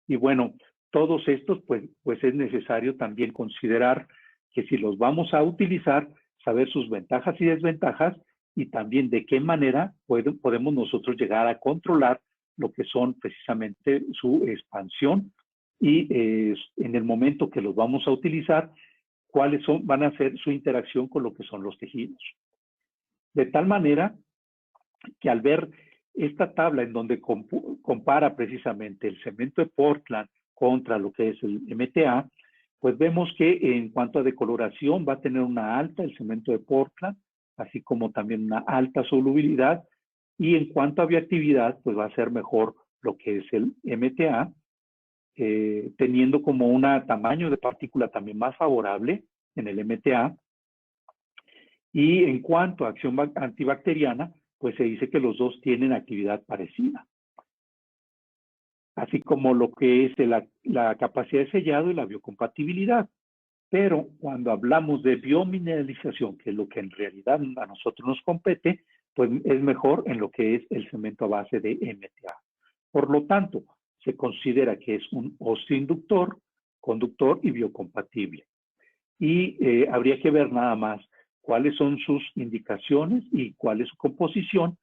Y bueno, todos estos pues es necesario también considerar que si los vamos a utilizar, saber sus ventajas y desventajas, y también de qué manera podemos nosotros llegar a controlar lo que son precisamente su expansión, y en el momento que los vamos a utilizar, cuáles van a ser su interacción con lo que son los tejidos. De tal manera que al ver esta tabla en donde compara precisamente el cemento de Portland contra lo que es el MTA, pues vemos que en cuanto a decoloración va a tener una alta el cemento de Portland, así como también una alta solubilidad, y en cuanto a bioactividad, pues va a ser mejor lo que es el MTA, teniendo como un tamaño de partícula también más favorable en el MTA. Y en cuanto a acción antibacteriana, pues se dice que los dos tienen actividad parecida. así como lo que es la capacidad de sellado y la biocompatibilidad. Pero cuando hablamos de biomineralización, que es lo que en realidad a nosotros nos compete, pues es mejor en lo que es el cemento a base de MTA. Por lo tanto, se considera que es un osteoinductor, conductor y biocompatible. Y habría que ver nada más cuáles son sus indicaciones y cuál es su composición,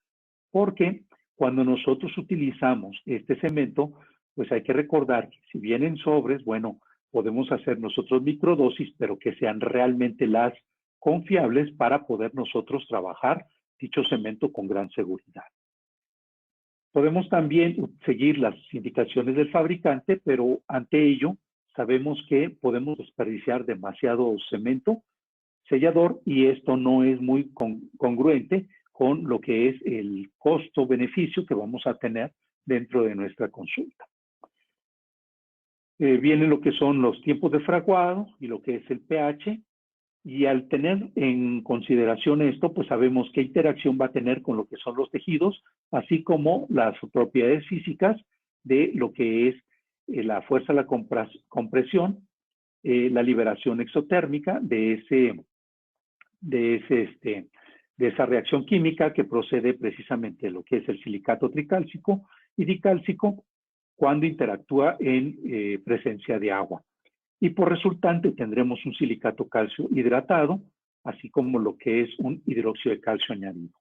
porque cuando nosotros utilizamos este cemento, pues hay que recordar que si vienen sobres, bueno, podemos hacer nosotros microdosis, pero que sean realmente las confiables para poder nosotros trabajar dicho cemento con gran seguridad. Podemos también seguir las indicaciones del fabricante, pero ante ello sabemos que podemos desperdiciar demasiado cemento sellador y esto no es muy congruente con lo que es el costo-beneficio que vamos a tener dentro de nuestra consulta. Viene lo que son los tiempos de fraguado y lo que es el pH, y al tener en consideración esto, pues sabemos qué interacción va a tener con lo que son los tejidos, así como las propiedades físicas de lo que es la fuerza a la compresión, la liberación exotérmica de esa reacción química que procede precisamente de lo que es el silicato tricálcico y dicálcico cuando interactúa en presencia de agua. Y por resultante tendremos un silicato calcio hidratado, así como lo que es un hidróxido de calcio añadido.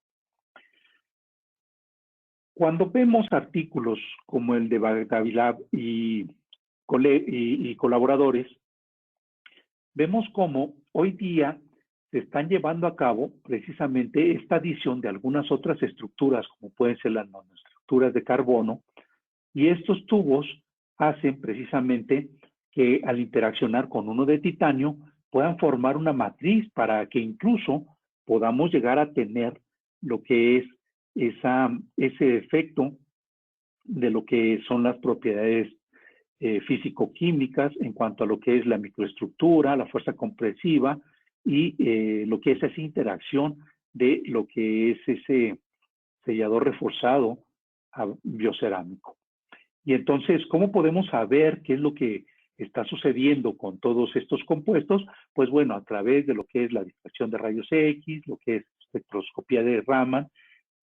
Cuando vemos artículos como el de Bagavilab y colaboradores, vemos cómo hoy día se están llevando a cabo precisamente esta adición de algunas otras estructuras, como pueden ser las nanoestructuras de carbono, y estos tubos hacen precisamente que al interaccionar con uno de titanio puedan formar una matriz para que incluso podamos llegar a tener lo que es ese efecto de lo que son las propiedades físico-químicas en cuanto a lo que es la microestructura, la fuerza compresiva y lo que es esa interacción de lo que es ese sellador reforzado biocerámico. Y entonces, ¿cómo podemos saber qué es lo que está sucediendo con todos estos compuestos? Pues bueno, a través de lo que es la difracción de rayos X, lo que es espectroscopía de Raman,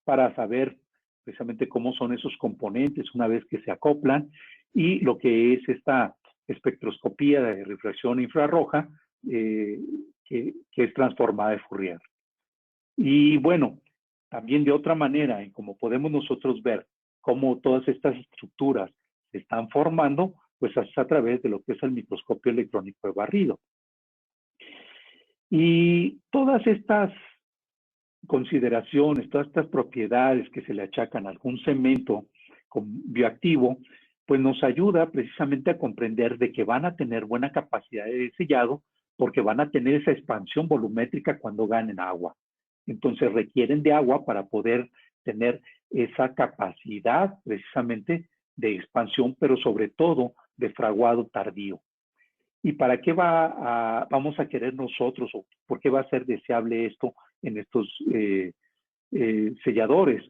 para saber precisamente cómo son esos componentes una vez que se acoplan, y lo que es esta espectroscopía de refracción infrarroja que es transformada de Fourier. Y bueno, también de otra manera, en cómo podemos nosotros ver cómo todas estas estructuras se están formando, pues es a través de lo que es el microscopio electrónico de barrido. Y todas estas consideraciones, todas estas propiedades que se le achacan a algún cemento bioactivo, pues nos ayuda precisamente a comprender de que van a tener buena capacidad de sellado porque van a tener esa expansión volumétrica cuando ganen agua. Entonces requieren de agua para poder tener esa capacidad precisamente de expansión, pero sobre todo de fraguado tardío. ¿Y para qué vamos a querer nosotros o por qué va a ser deseable esto en estos selladores?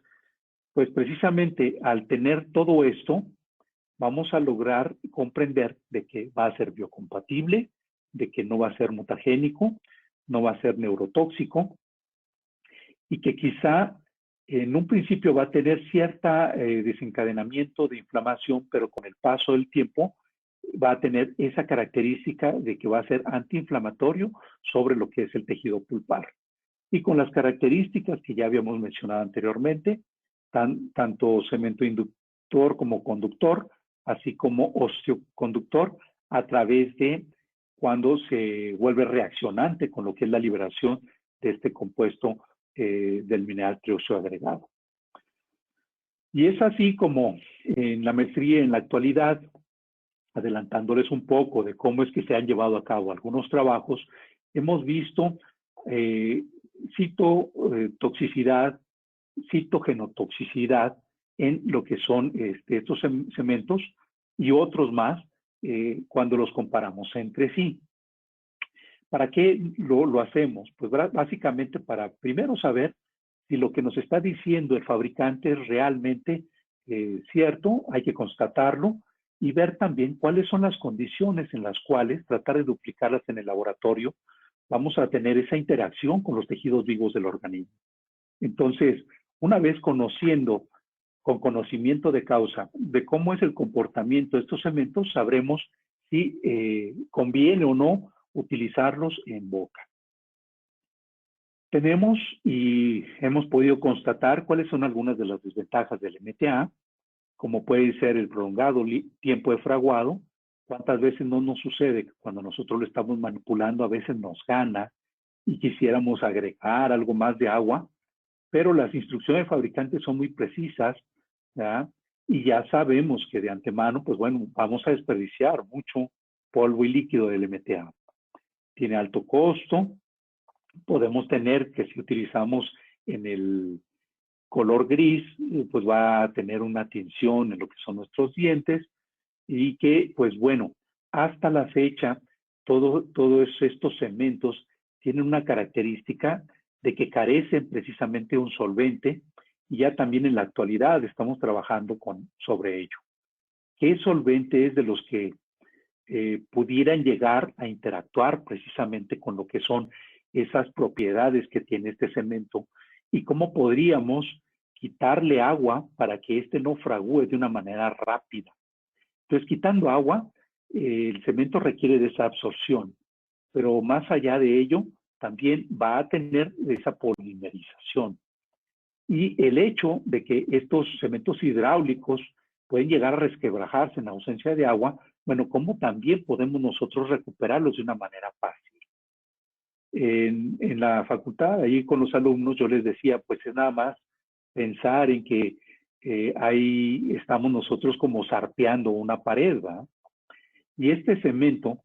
Pues precisamente al tener todo esto, vamos a lograr comprender de que va a ser biocompatible, de que no va a ser mutagénico, no va a ser neurotóxico, y que quizá en un principio va a tener cierta desencadenamiento de inflamación, pero con el paso del tiempo va a tener esa característica de que va a ser antiinflamatorio sobre lo que es el tejido pulpar. Y con las características que ya habíamos mencionado anteriormente, tanto cemento inductor como conductor, así como osteoconductor, a través de cuando se vuelve reaccionante con lo que es la liberación de este compuesto del mineral trióxido agregado. Y es así como en la maestría en la actualidad, adelantándoles un poco de cómo es que se han llevado a cabo algunos trabajos, hemos visto citotoxicidad, citogenotoxicidad en lo que son estos cementos y otros más cuando los comparamos entre sí. ¿Para qué lo hacemos? Pues básicamente para primero saber si lo que nos está diciendo el fabricante es realmente cierto, hay que constatarlo, y ver también cuáles son las condiciones en las cuales tratar de duplicarlas en el laboratorio, vamos a tener esa interacción con los tejidos vivos del organismo. Entonces, una vez conociendo, con conocimiento de causa, de cómo es el comportamiento de estos cementos, sabremos si conviene o no utilizarlos en boca. Tenemos y hemos podido constatar cuáles son algunas de las desventajas del MTA, como puede ser el prolongado tiempo de fraguado. ¿Cuántas veces no nos sucede que cuando nosotros lo estamos manipulando a veces nos gana y quisiéramos agregar algo más de agua? Pero las instrucciones de fabricantes son muy precisas, ¿ya? Y ya sabemos que de antemano, pues bueno, vamos a desperdiciar mucho polvo y líquido del MTA. Tiene alto costo. Podemos tener que si utilizamos en el color gris, pues va a tener una tinción en lo que son nuestros dientes y que, pues bueno, hasta la fecha, todos estos cementos tienen una característica de que carecen precisamente de un solvente y ya también en la actualidad estamos trabajando sobre ello. ¿Qué solvente es de los que pudieran llegar a interactuar precisamente con lo que son esas propiedades que tiene este cemento y cómo podríamos quitarle agua para que éste no fragúe de una manera rápida? Entonces, quitando agua, el cemento requiere de esa absorción, pero más allá de ello, también va a tener esa polimerización. Y el hecho de que estos cementos hidráulicos pueden llegar a resquebrajarse en ausencia de agua, bueno, ¿cómo también podemos nosotros recuperarlos de una manera fácil? En la facultad, ahí con los alumnos, yo les decía, pues es nada más pensar en que ahí estamos nosotros como zarpeando una pared, ¿verdad? Y este cemento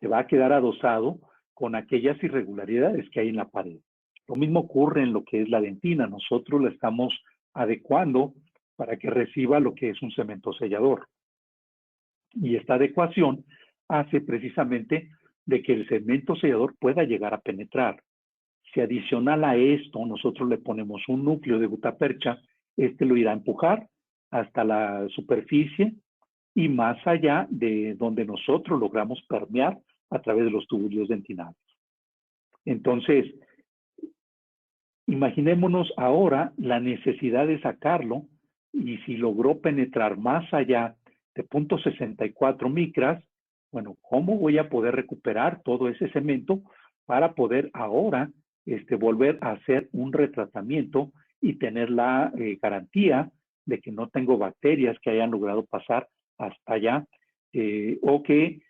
se va a quedar adosado con aquellas irregularidades que hay en la pared. Lo mismo ocurre en lo que es la dentina. Nosotros la estamos adecuando para que reciba lo que es un cemento sellador. Y esta adecuación hace precisamente de que el cemento sellador pueda llegar a penetrar. Si adicional a esto nosotros le ponemos un núcleo de gutapercha, este lo irá a empujar hasta la superficie y más allá de donde nosotros logramos permear a través de los tubulos dentinales. Entonces, imaginémonos ahora la necesidad de sacarlo y si logró penetrar más allá de 0.64 micras, bueno, ¿cómo voy a poder recuperar todo ese cemento para poder ahora volver a hacer un retratamiento y tener la garantía de que no tengo bacterias que hayan logrado pasar hasta allá o que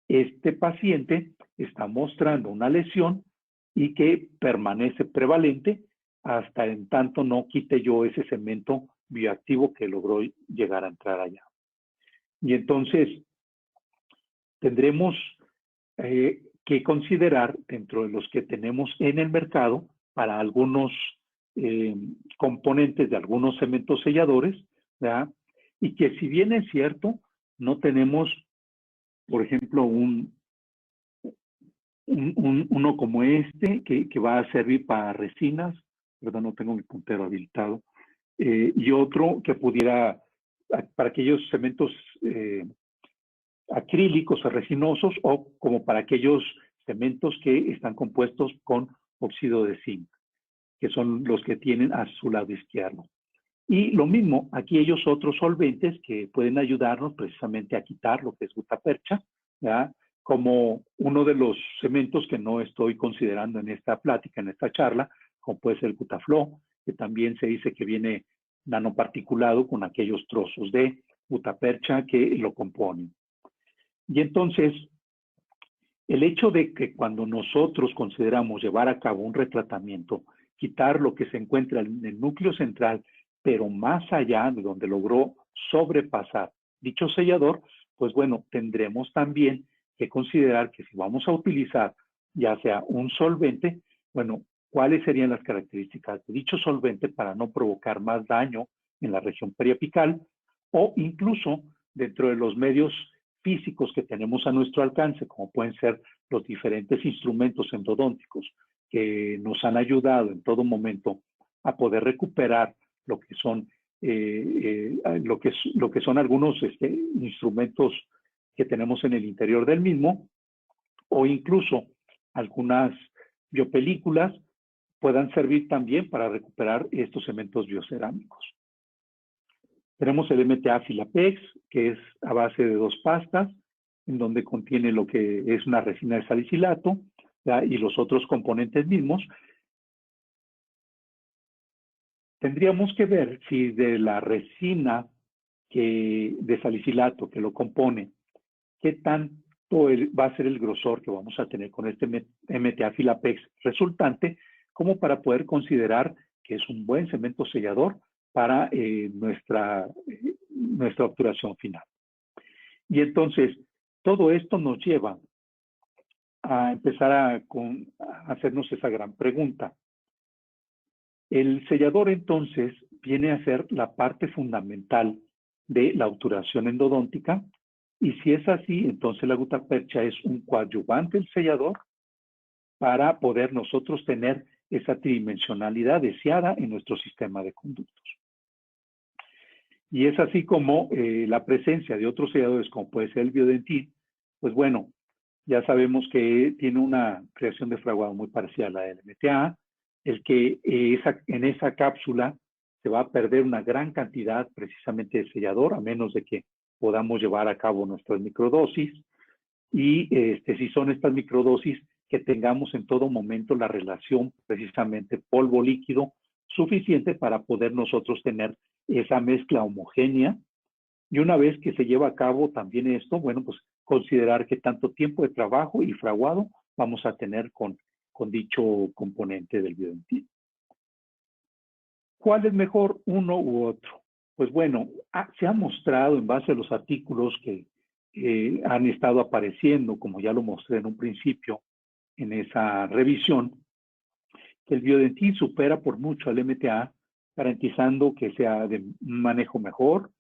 este paciente está mostrando una lesión y que permanece prevalente hasta en tanto no quite yo ese cemento bioactivo que logró llegar a entrar allá. Y entonces tendremos que considerar dentro de los que tenemos en el mercado para algunos componentes de algunos cementos selladores, ¿verdad? Y que si bien es cierto, no tenemos, por ejemplo, uno como este que va a servir para resinas, ¿verdad? No tengo mi puntero habilitado, y otro que pudiera, para aquellos cementos acrílicos o resinosos o como para aquellos cementos que están compuestos con óxido de zinc, que son los que tienen a su lado izquierdo. Y lo mismo, aquí ellos otros solventes que pueden ayudarnos precisamente a quitar lo que es gutapercha, ¿verdad? Como uno de los cementos que no estoy considerando en esta plática, en esta charla, como puede ser el Gutaflo, que también se dice que viene nanoparticulado con aquellos trozos de gutapercha que lo componen. Y entonces, el hecho de que cuando nosotros consideramos llevar a cabo un retratamiento, quitar lo que se encuentra en el núcleo central, pero más allá de donde logró sobrepasar dicho sellador, pues bueno, tendremos también que considerar que si vamos a utilizar ya sea un solvente, bueno, ¿cuáles serían las características de dicho solvente para no provocar más daño en la región periapical o incluso dentro de los medios físicos que tenemos a nuestro alcance, como pueden ser los diferentes instrumentos endodónticos que nos han ayudado en todo momento a poder recuperar lo que son lo que son algunos instrumentos que tenemos en el interior del mismo, o incluso algunas biopelículas puedan servir también para recuperar estos cementos biocerámicos. Tenemos el MTA Filapex, que es a base de 2 pastas, en donde contiene lo que es una resina de salicilato, ¿ya? Y los otros componentes mismos. Tendríamos que ver si de la resina de salicilato que lo compone, qué tanto va a ser el grosor que vamos a tener con este MTA Filapex resultante, como para poder considerar que es un buen cemento sellador para nuestra obturación final. Y entonces, todo esto nos lleva a empezar a hacernos esa gran pregunta. El sellador, entonces, viene a ser la parte fundamental de la obturación endodóntica, y si es así, entonces la gutapercha es un coadyuvante del sellador para poder nosotros tener esa tridimensionalidad deseada en nuestro sistema de conductos. Y es así como la presencia de otros selladores, como puede ser el biodentín, pues bueno, ya sabemos que tiene una creación de fraguado muy parecida a la del MTA, el que en esa cápsula se va a perder una gran cantidad precisamente de sellador, a menos de que podamos llevar a cabo nuestras microdosis, y si son estas microdosis, que tengamos en todo momento la relación precisamente polvo-líquido suficiente para poder nosotros tener esa mezcla homogénea. Y una vez que se lleva a cabo también esto, bueno, pues considerar qué tanto tiempo de trabajo y fraguado vamos a tener con dicho componente del biodentín. ¿Cuál es mejor, uno u otro? Pues bueno, se ha mostrado en base a los artículos que han estado apareciendo, como ya lo mostré en un principio en esa revisión, que el biodentín supera por mucho al MTA, garantizando que sea de un manejo mejor,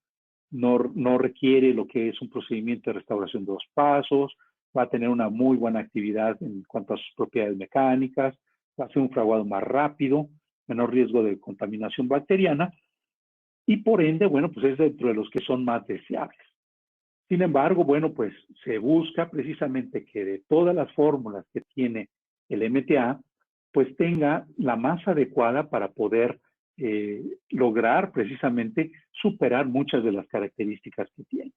no requiere lo que es un procedimiento de restauración de 2 pasos, va a tener una muy buena actividad en cuanto a sus propiedades mecánicas, va a ser un fraguado más rápido, menor riesgo de contaminación bacteriana, y por ende, bueno, pues es dentro de los que son más deseables. Sin embargo, bueno, pues se busca precisamente que de todas las fórmulas que tiene el MTA, pues tenga la más adecuada para poder lograr precisamente superar muchas de las características que tiene.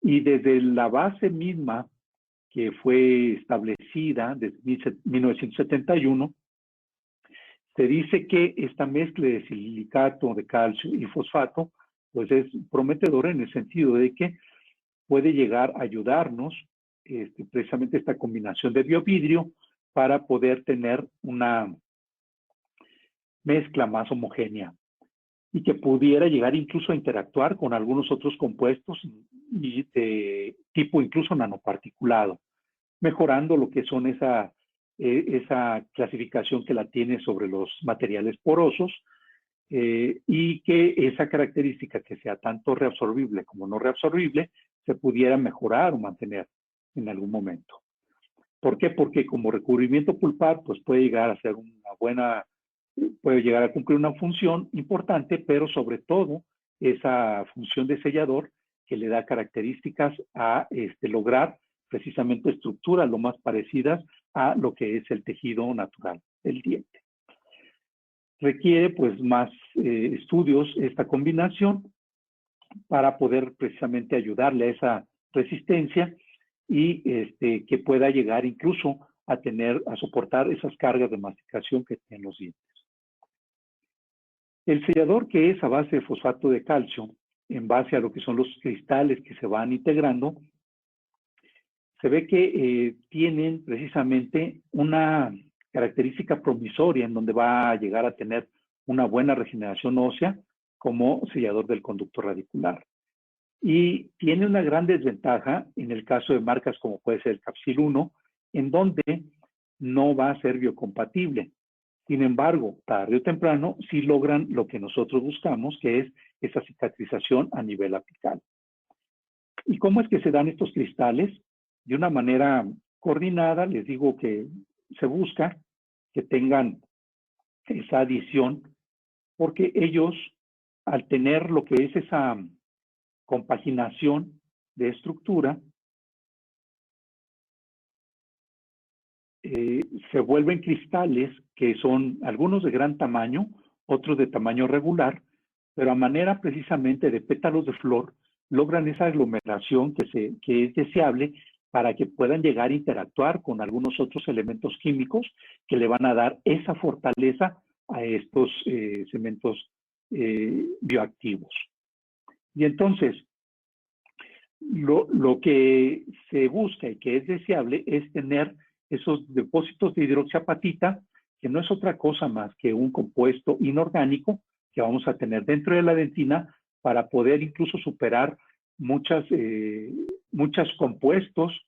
Y desde la base misma que fue establecida desde 1971, se dice que esta mezcla de silicato de calcio y fosfato pues es prometedora en el sentido de que puede llegar a ayudarnos precisamente esta combinación de biovidrio para poder tener una mezcla más homogénea y que pudiera llegar incluso a interactuar con algunos otros compuestos y de tipo incluso nanoparticulado, mejorando lo que son esa clasificación que la tiene sobre los materiales porosos, y que esa característica que sea tanto reabsorbible como no reabsorbible se pudiera mejorar o mantener en algún momento. ¿Por qué? Porque como recubrimiento pulpar pues puede llegar a ser puede llegar a cumplir una función importante, pero sobre todo esa función de sellador que le da características a lograr precisamente estructuras lo más parecidas a lo que es el tejido natural del diente. Requiere pues más estudios esta combinación para poder precisamente ayudarle a esa resistencia y que pueda llegar incluso a soportar esas cargas de masticación que tienen los dientes. El sellador, que es a base de fosfato de calcio, en base a lo que son los cristales que se van integrando, se ve que tienen precisamente una característica promisoria en donde va a llegar a tener una buena regeneración ósea como sellador del conducto radicular. Y tiene una gran desventaja en el caso de marcas como puede ser el Capsil 1, en donde no va a ser biocompatible. Sin embargo, tarde o temprano sí logran lo que nosotros buscamos, que es esa cicatrización a nivel apical. ¿Y cómo es que se dan estos cristales? De una manera coordinada, les digo que se busca que tengan esa adición, porque ellos al tener lo que es esa compaginación de estructura, se vuelven cristales que son algunos de gran tamaño, otros de tamaño regular, pero a manera precisamente de pétalos de flor, logran esa aglomeración que es deseable para que puedan llegar a interactuar con algunos otros elementos químicos que le van a dar esa fortaleza a estos cementos bioactivos. Y entonces, lo que se busca y que es deseable es tener esos depósitos de hidroxiapatita, que no es otra cosa más que un compuesto inorgánico que vamos a tener dentro de la dentina para poder incluso superar muchos compuestos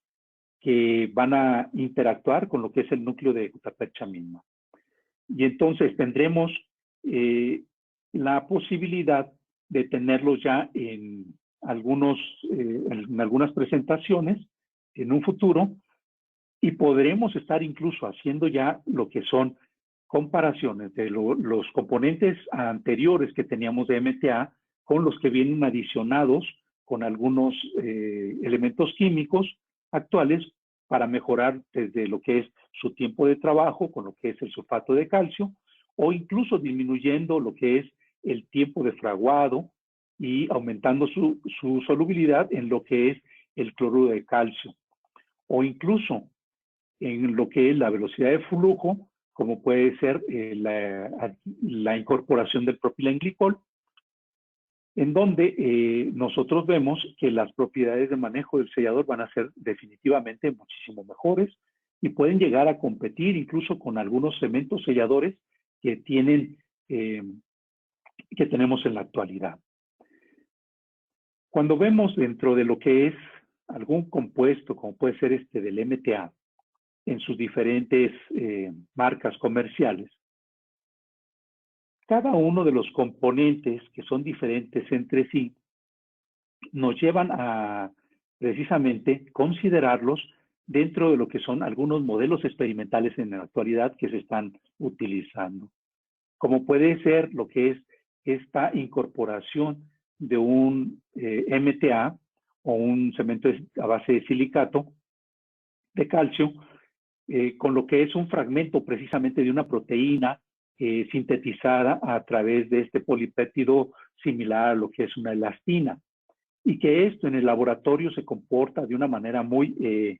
que van a interactuar con lo que es el núcleo de gutapercha misma. Y entonces tendremos la posibilidad de tenerlos ya en algunas presentaciones en un futuro, y podremos estar incluso haciendo ya lo que son comparaciones de los componentes anteriores que teníamos de MTA con los que vienen adicionados con algunos elementos químicos actuales para mejorar desde lo que es su tiempo de trabajo con lo que es el sulfato de calcio, o incluso disminuyendo lo que es el tiempo de fraguado y aumentando su solubilidad en lo que es el cloruro de calcio, o incluso en lo que es la velocidad de flujo, como puede ser la incorporación del propilenglicol, en donde nosotros vemos que las propiedades de manejo del sellador van a ser definitivamente muchísimo mejores y pueden llegar a competir incluso con algunos cementos selladores que tenemos en la actualidad. Cuando vemos dentro de lo que es algún compuesto, como puede ser del MTA, en sus diferentes marcas comerciales, cada uno de los componentes que son diferentes entre sí nos llevan a precisamente considerarlos dentro de lo que son algunos modelos experimentales en la actualidad que se están utilizando, como puede ser lo que es esta incorporación de un MTA o un cemento a base de silicato de calcio, con lo que es un fragmento precisamente de una proteína sintetizada a través de este polipéptido similar a lo que es una elastina, y que esto en el laboratorio se comporta de una manera muy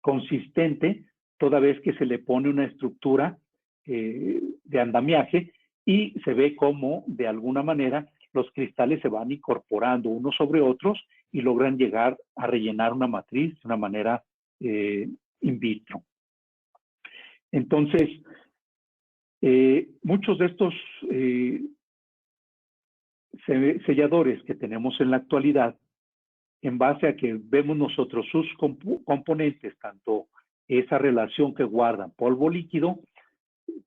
consistente, toda vez que se le pone una estructura de andamiaje y se ve cómo de alguna manera los cristales se van incorporando unos sobre otros y logran llegar a rellenar una matriz de una manera in vitro. Entonces, muchos de estos selladores que tenemos en la actualidad, en base a que vemos nosotros sus componentes, tanto esa relación que guardan polvo líquido,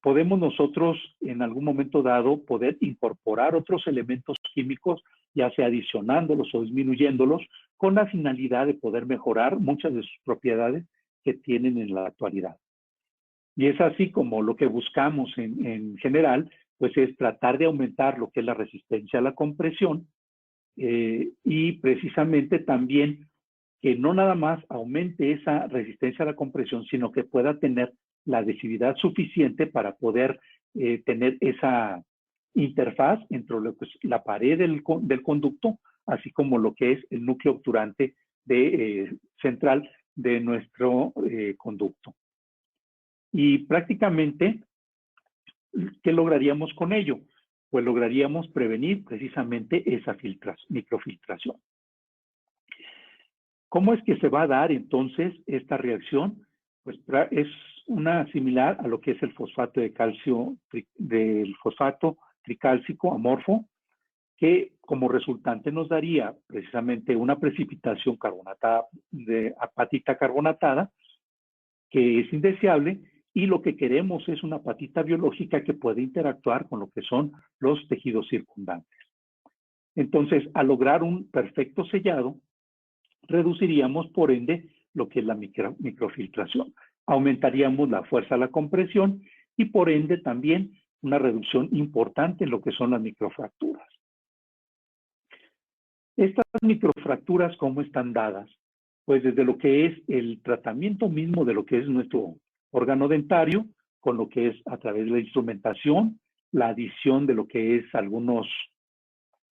podemos nosotros en algún momento dado poder incorporar otros elementos químicos, ya sea adicionándolos o disminuyéndolos, con la finalidad de poder mejorar muchas de sus propiedades que tienen en la actualidad. Y es así como lo que buscamos en general, pues es tratar de aumentar lo que es la resistencia a la compresión y precisamente también que no nada más aumente esa resistencia a la compresión, sino que pueda tener la adhesividad suficiente para poder tener esa interfaz entre lo que es la pared del conducto, así como lo que es el núcleo obturante central de nuestro conducto. Y prácticamente, ¿qué lograríamos con ello? Pues lograríamos prevenir precisamente esa microfiltración. ¿Cómo es que se va a dar entonces esta reacción? Pues es una similar a lo que es el fosfato de calcio, del fosfato tricálcico amorfo, que como resultante nos daría precisamente una precipitación carbonatada de apatita carbonatada, que es indeseable, y lo que queremos es una apatita biológica que puede interactuar con lo que son los tejidos circundantes. Entonces, al lograr un perfecto sellado, reduciríamos por ende lo que es la microfiltración. Aumentaríamos la fuerza a la compresión y por ende también una reducción importante en lo que son las microfracturas. Estas microfracturas, ¿cómo están dadas? Pues desde lo que es el tratamiento mismo de lo que es nuestro órgano dentario, con lo que es a través de la instrumentación, la adición de lo que es algunos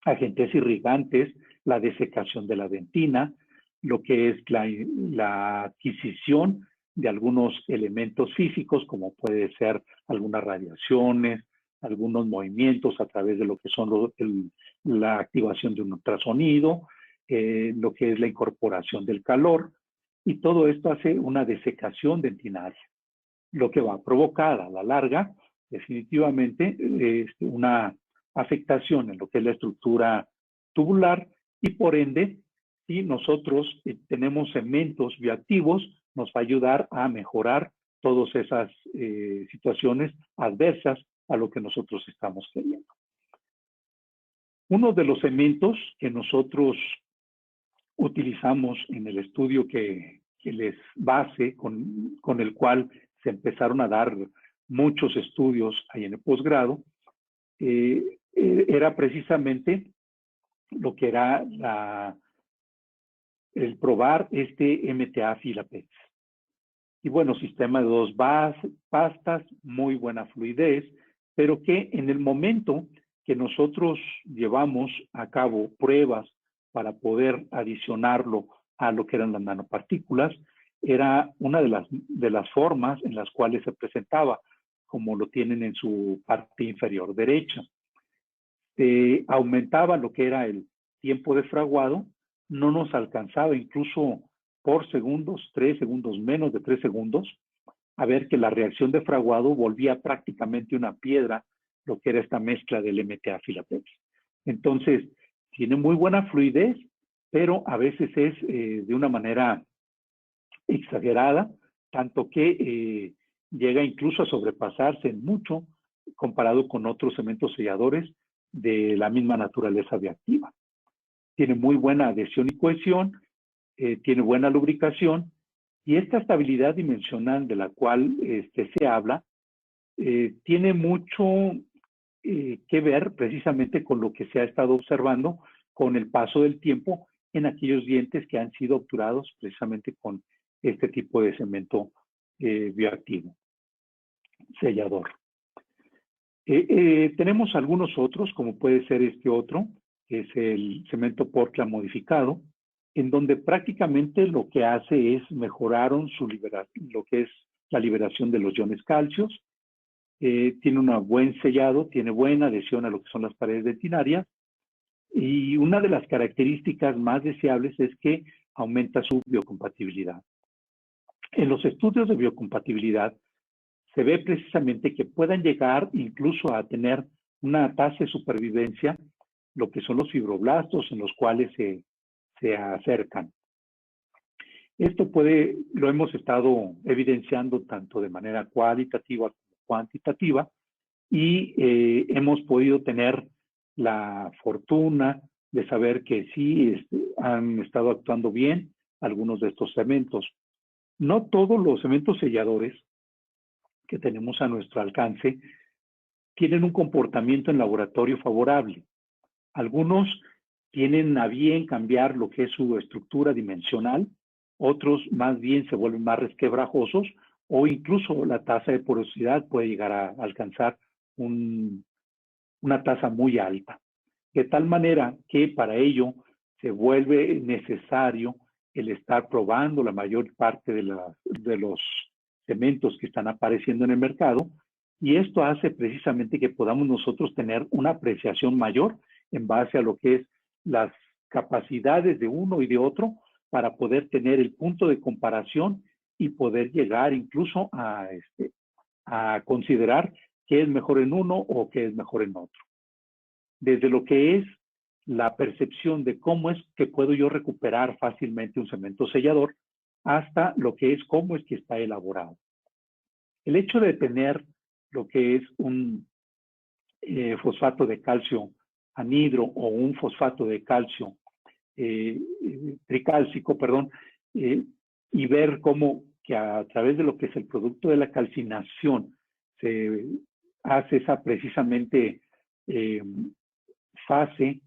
agentes irrigantes, la desecación de la dentina, lo que es la adquisición de algunos elementos físicos, como puede ser algunas radiaciones, algunos movimientos a través de lo que son la activación de un ultrasonido, lo que es la incorporación del calor, y todo esto hace una desecación dentinaria, lo que va a provocar a la larga definitivamente una afectación en lo que es la estructura tubular y por ende, si nosotros tenemos cementos bioactivos, nos va a ayudar a mejorar todas esas situaciones adversas a lo que nosotros estamos queriendo. Uno de los cementos que nosotros utilizamos en el estudio que les base, con el cual se empezaron a dar muchos estudios ahí en el posgrado, era precisamente lo que era el probar este MTA Filapex. Y bueno, sistema de 2 pastas, muy buena fluidez, pero que en el momento que nosotros llevamos a cabo pruebas para poder adicionarlo a lo que eran las nanopartículas, era una de las formas en las cuales se presentaba, como lo tienen en su parte inferior derecha. Aumentaba lo que era el tiempo de fraguado, no nos alcanzaba incluso por segundos, 3 segundos, menos de 3 segundos, a ver que la reacción de fraguado volvía prácticamente una piedra, lo que era esta mezcla del MTA Filapex. Entonces, tiene muy buena fluidez, pero a veces es de una manera exagerada, tanto que llega incluso a sobrepasarse en mucho comparado con otros cementos selladores de la misma naturaleza bioactiva. Tiene muy buena adhesión y cohesión, tiene buena lubricación, y esta estabilidad dimensional de la cual se habla tiene mucho que ver precisamente con lo que se ha estado observando con el paso del tiempo en aquellos dientes que han sido obturados precisamente con este tipo de cemento bioactivo, sellador. Tenemos algunos otros, como puede ser este otro, que es el cemento Portland modificado, en donde prácticamente lo que hace es mejoraron lo que es la liberación de los iones calcios, tiene un buen sellado, tiene buena adhesión a lo que son las paredes dentinarias, y una de las características más deseables es que aumenta su biocompatibilidad. En los estudios de biocompatibilidad se ve precisamente que puedan llegar incluso a tener una tasa de supervivencia, lo que son los fibroblastos en los cuales se acercan. Esto lo hemos estado evidenciando tanto de manera cualitativa como cuantitativa, y hemos podido tener la fortuna de saber que sí han estado actuando bien algunos de estos cementos. No todos los cementos selladores que tenemos a nuestro alcance tienen un comportamiento en laboratorio favorable. Algunos tienen a bien cambiar lo que es su estructura dimensional, otros más bien se vuelven más resquebrajosos, o incluso la tasa de porosidad puede llegar a alcanzar una tasa muy alta. De tal manera que para ello se vuelve necesario el estar probando la mayor parte de los cementos que están apareciendo en el mercado, y esto hace precisamente que podamos nosotros tener una apreciación mayor en base a lo que es las capacidades de uno y de otro para poder tener el punto de comparación y poder llegar incluso a considerar qué es mejor en uno o qué es mejor en otro. Desde lo que es la percepción de cómo es que puedo yo recuperar fácilmente un cemento sellador, hasta lo que es cómo es que está elaborado. El hecho de tener lo que es un fosfato de calcio anhidro o un fosfato de calcio tricálcico, y ver cómo que a través de lo que es el producto de la calcinación se hace esa precisamente fase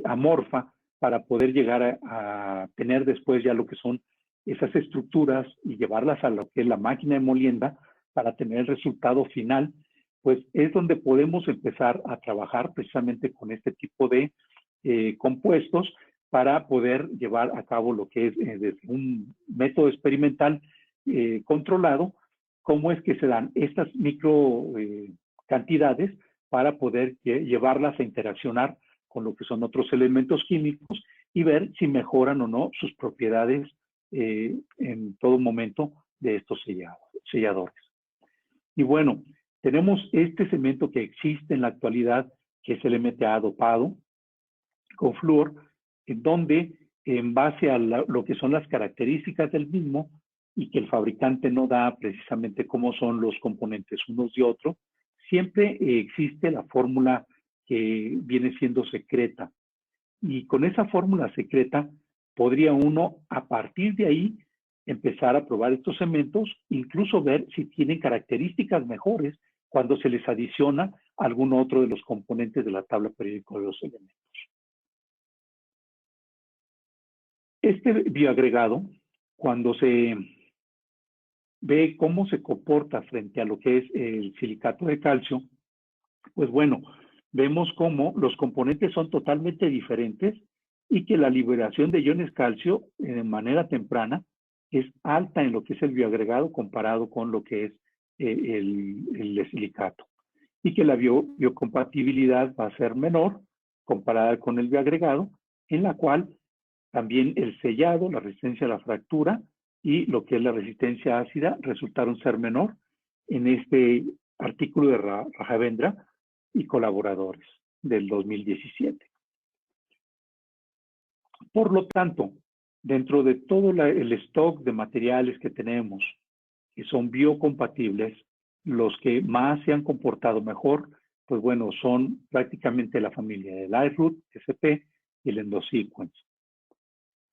amorfa para poder llegar a tener después ya lo que son esas estructuras y llevarlas a lo que es la máquina de molienda para tener el resultado final, pues es donde podemos empezar a trabajar precisamente con este tipo de compuestos para poder llevar a cabo lo que es desde un método experimental controlado, cómo es que se dan estas micro cantidades para poder llevarlas a interaccionar con lo que son otros elementos químicos y ver si mejoran o no sus propiedades en todo momento de estos selladores. Y bueno, tenemos este cemento que existe en la actualidad, que es el MTA dopado con flúor, en donde en base a lo que son las características del mismo y que el fabricante no da precisamente cómo son los componentes unos de otros, siempre existe la fórmula que viene siendo secreta. Y con esa fórmula secreta podría uno, a partir de ahí, empezar a probar estos cementos, incluso ver si tienen características mejores cuando se les adiciona algún otro de los componentes de la tabla periódica de los elementos. Este bioagregado, cuando se ve cómo se comporta frente a lo que es el silicato de calcio, pues bueno, vemos cómo los componentes son totalmente diferentes y que la liberación de iones calcio de manera temprana es alta en lo que es el bioagregado comparado con lo que es el silicato. Y que la biocompatibilidad va a ser menor comparada con el bioagregado, en la cual también el sellado, la resistencia a la fractura y lo que es la resistencia ácida resultaron ser menor en este artículo de Rajavendra y colaboradores del 2017. Por lo tanto, dentro de todo el stock de materiales que tenemos, que son biocompatibles, los que más se han comportado mejor, pues bueno, son prácticamente la familia del iRoot, SP y el EndoSequence.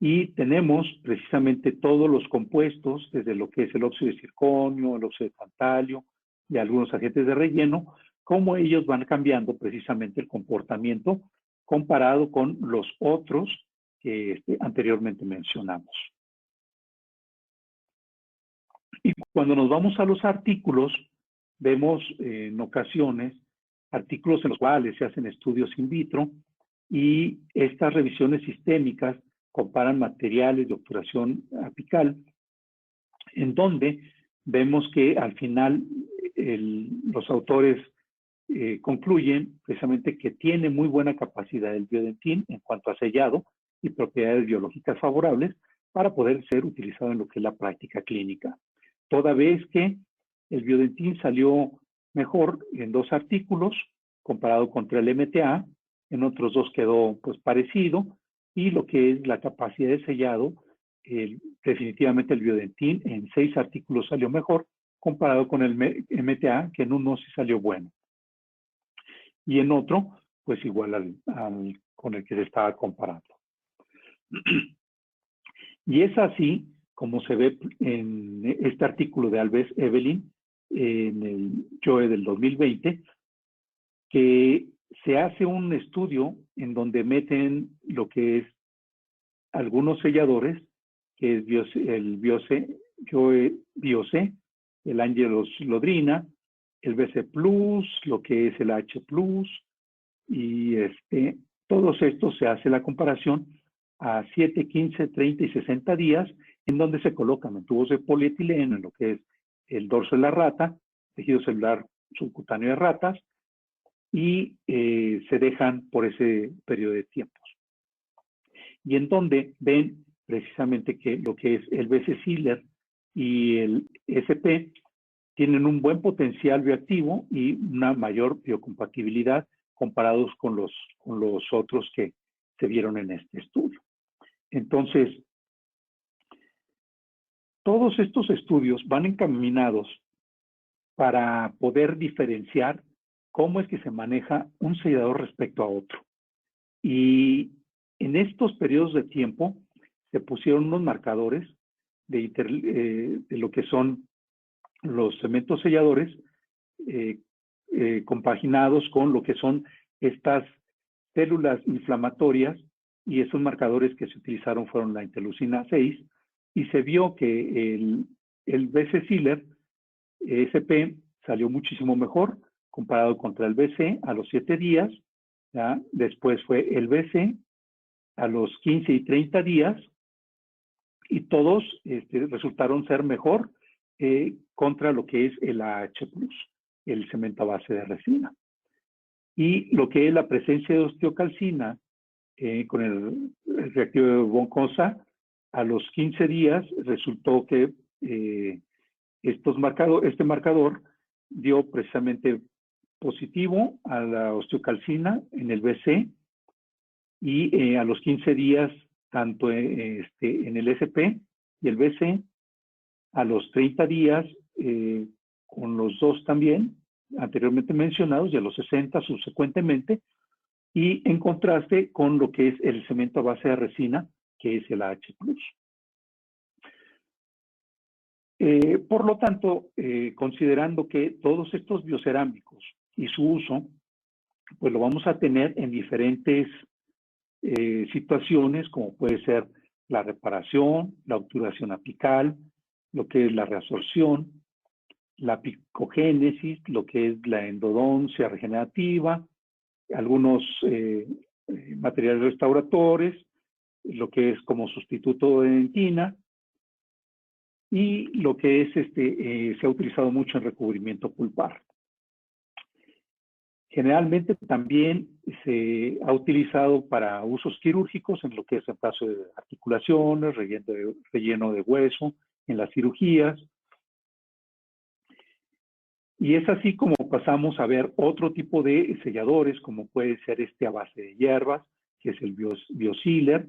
Y tenemos precisamente todos los compuestos, desde lo que es el óxido de circonio, el óxido de tantalio y algunos agentes de relleno, cómo ellos van cambiando precisamente el comportamiento comparado con los otros que anteriormente mencionamos. Y cuando nos vamos a los artículos, vemos en ocasiones artículos en los cuales se hacen estudios in vitro y estas revisiones sistémicas comparan materiales de obturación apical, en donde vemos que al final los autores concluyen precisamente que tiene muy buena capacidad el biodentín en cuanto a sellado y propiedades biológicas favorables para poder ser utilizado en lo que es la práctica clínica. Toda vez que el biodentín salió mejor en 2 artículos comparado contra el MTA, en otros 2 quedó pues parecido, y lo que es la capacidad de sellado, definitivamente el biodentín en 6 artículos salió mejor comparado con el MTA, que en uno sí salió bueno. Y en otro, pues igual con el que se estaba comparando. Y es así como se ve en este artículo de Alves Evelyn, en el JOE del 2020, que se hace un estudio en donde meten lo que es algunos selladores, que es el JOE BioC, el Angelos Lodrina, el BC Plus, lo que es el H Plus, y todos estos se hace la comparación a 7, 15, 30 y 60 días, en donde se colocan en tubos de polietileno, en lo que es el dorso de la rata, tejido celular subcutáneo de ratas, y se dejan por ese periodo de tiempos. Y en donde ven precisamente que lo que es el BC Sealer y el SP tienen un buen potencial bioactivo y una mayor biocompatibilidad comparados con los otros que se vieron en este estudio. Entonces, todos estos estudios van encaminados para poder diferenciar cómo es que se maneja un sellador respecto a otro. Y en estos periodos de tiempo se pusieron unos marcadores de lo que son los cementos selladores compaginados con lo que son estas células inflamatorias y esos marcadores que se utilizaron fueron la interleucina 6, y se vio que el BC Sealer SP salió muchísimo mejor comparado contra el BC a los 7 días, ¿ya? Después fue el BC a los 15 y 30 días, y todos resultaron ser mejor contra lo que es el AH+, el cemento a base de resina. Y lo que es la presencia de osteocalcina con el reactivo de Von-Cosa, a los 15 días resultó que este marcador dio precisamente positivo a la osteocalcina en el BC, y a los 15 días tanto en el SP y el BC, a los 30 días con los dos también anteriormente mencionados, y a los 60 subsecuentemente, y en contraste con lo que es el cemento a base de resina, que es el AH+. Por lo tanto, considerando que todos estos biocerámicos y su uso, pues lo vamos a tener en diferentes situaciones, como puede ser la reparación, la obturación apical, lo que es la reabsorción, la picogénesis, lo que es la endodoncia regenerativa, algunos materiales restauradores, lo que es como sustituto de dentina, y lo que es se ha utilizado mucho en recubrimiento pulpar. Generalmente también se ha utilizado para usos quirúrgicos en lo que es reemplazo de articulaciones, relleno de hueso, en las cirugías. Y es así como pasamos a ver otro tipo de selladores, como puede ser a base de hierbas, que es el BioSealer,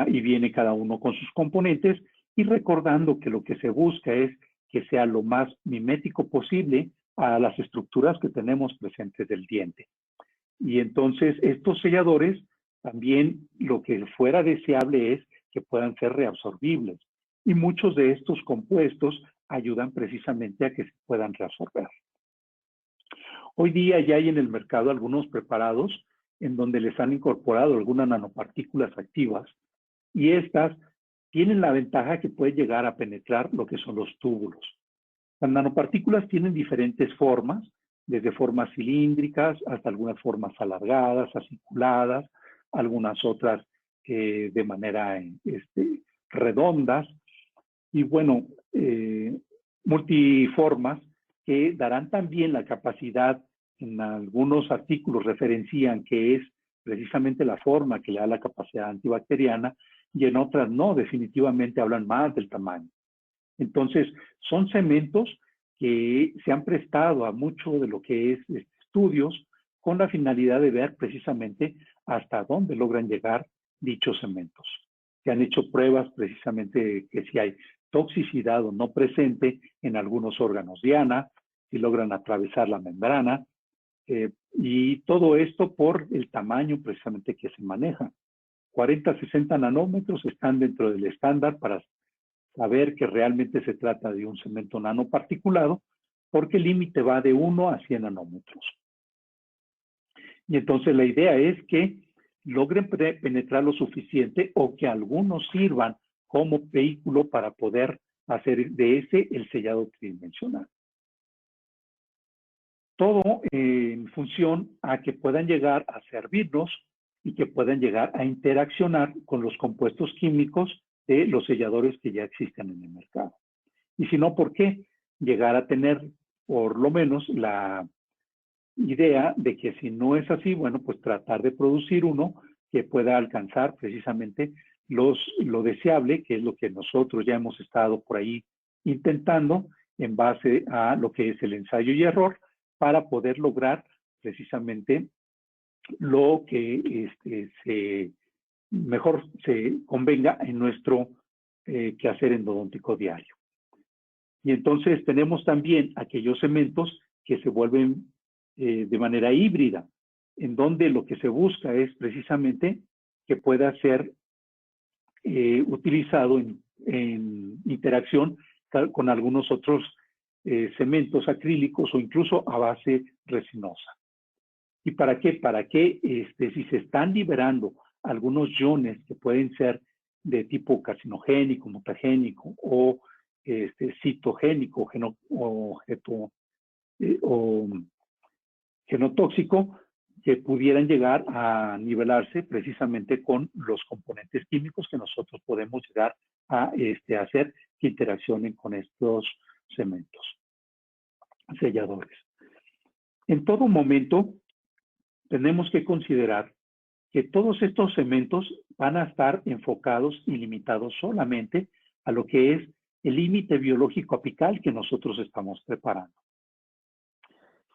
y viene cada uno con sus componentes, y recordando que lo que se busca es que sea lo más mimético posible a las estructuras que tenemos presentes del diente. Y entonces estos selladores también lo que fuera deseable es que puedan ser reabsorbibles, y muchos de estos compuestos ayudan precisamente a que se puedan reabsorber. Hoy día ya hay en el mercado algunos preparados en donde les han incorporado algunas nanopartículas activas, y estas tienen la ventaja que pueden llegar a penetrar lo que son los túbulos. Las nanopartículas tienen diferentes formas, desde formas cilíndricas hasta algunas formas alargadas, aciculadas, algunas otras de manera redondas, y bueno, multiformas, que darán también la capacidad. En algunos artículos referencian que es precisamente la forma que le da la capacidad antibacteriana, y en otras no, definitivamente hablan más del tamaño. Entonces, son cementos que se han prestado a mucho de lo que es estudios con la finalidad de ver precisamente hasta dónde logran llegar dichos cementos. Se han hecho pruebas precisamente que si hay toxicidad o no presente en algunos órganos diana, si logran atravesar la membrana, y todo esto por el tamaño precisamente que se maneja. 40 a 60 nanómetros están dentro del estándar para saber que realmente se trata de un cemento nanoparticulado, porque el límite va de 1 a 100 nanómetros. Y entonces la idea es que logren penetrar lo suficiente, o que algunos sirvan como vehículo para poder hacer de ese el sellado tridimensional. Todo en función a que puedan llegar a servirnos y que puedan llegar a interaccionar con los compuestos químicos de los selladores que ya existen en el mercado. Y si no, ¿por qué llegar a tener por lo menos la idea de que si no es así, bueno, pues tratar de producir uno que pueda alcanzar precisamente lo deseable, que es lo que nosotros ya hemos estado por ahí intentando en base a lo que es el ensayo y error, para poder lograr precisamente lo que mejor se convenga en nuestro quehacer endodóntico diario. Y entonces tenemos también aquellos cementos que se vuelven de manera híbrida, en donde lo que se busca es precisamente que pueda ser utilizado en interacción con algunos otros cementos acrílicos o incluso a base resinosa. ¿Y para qué? Para que si se están liberando algunos iones que pueden ser de tipo carcinogénico, mutagénico o citogénico o genotóxico, que pudieran llegar a nivelarse precisamente con los componentes químicos que nosotros podemos llegar a hacer que interaccionen con estos cementos selladores. En todo momento tenemos que considerar que todos estos cementos van a estar enfocados y limitados solamente a lo que es el límite biológico apical que nosotros estamos preparando.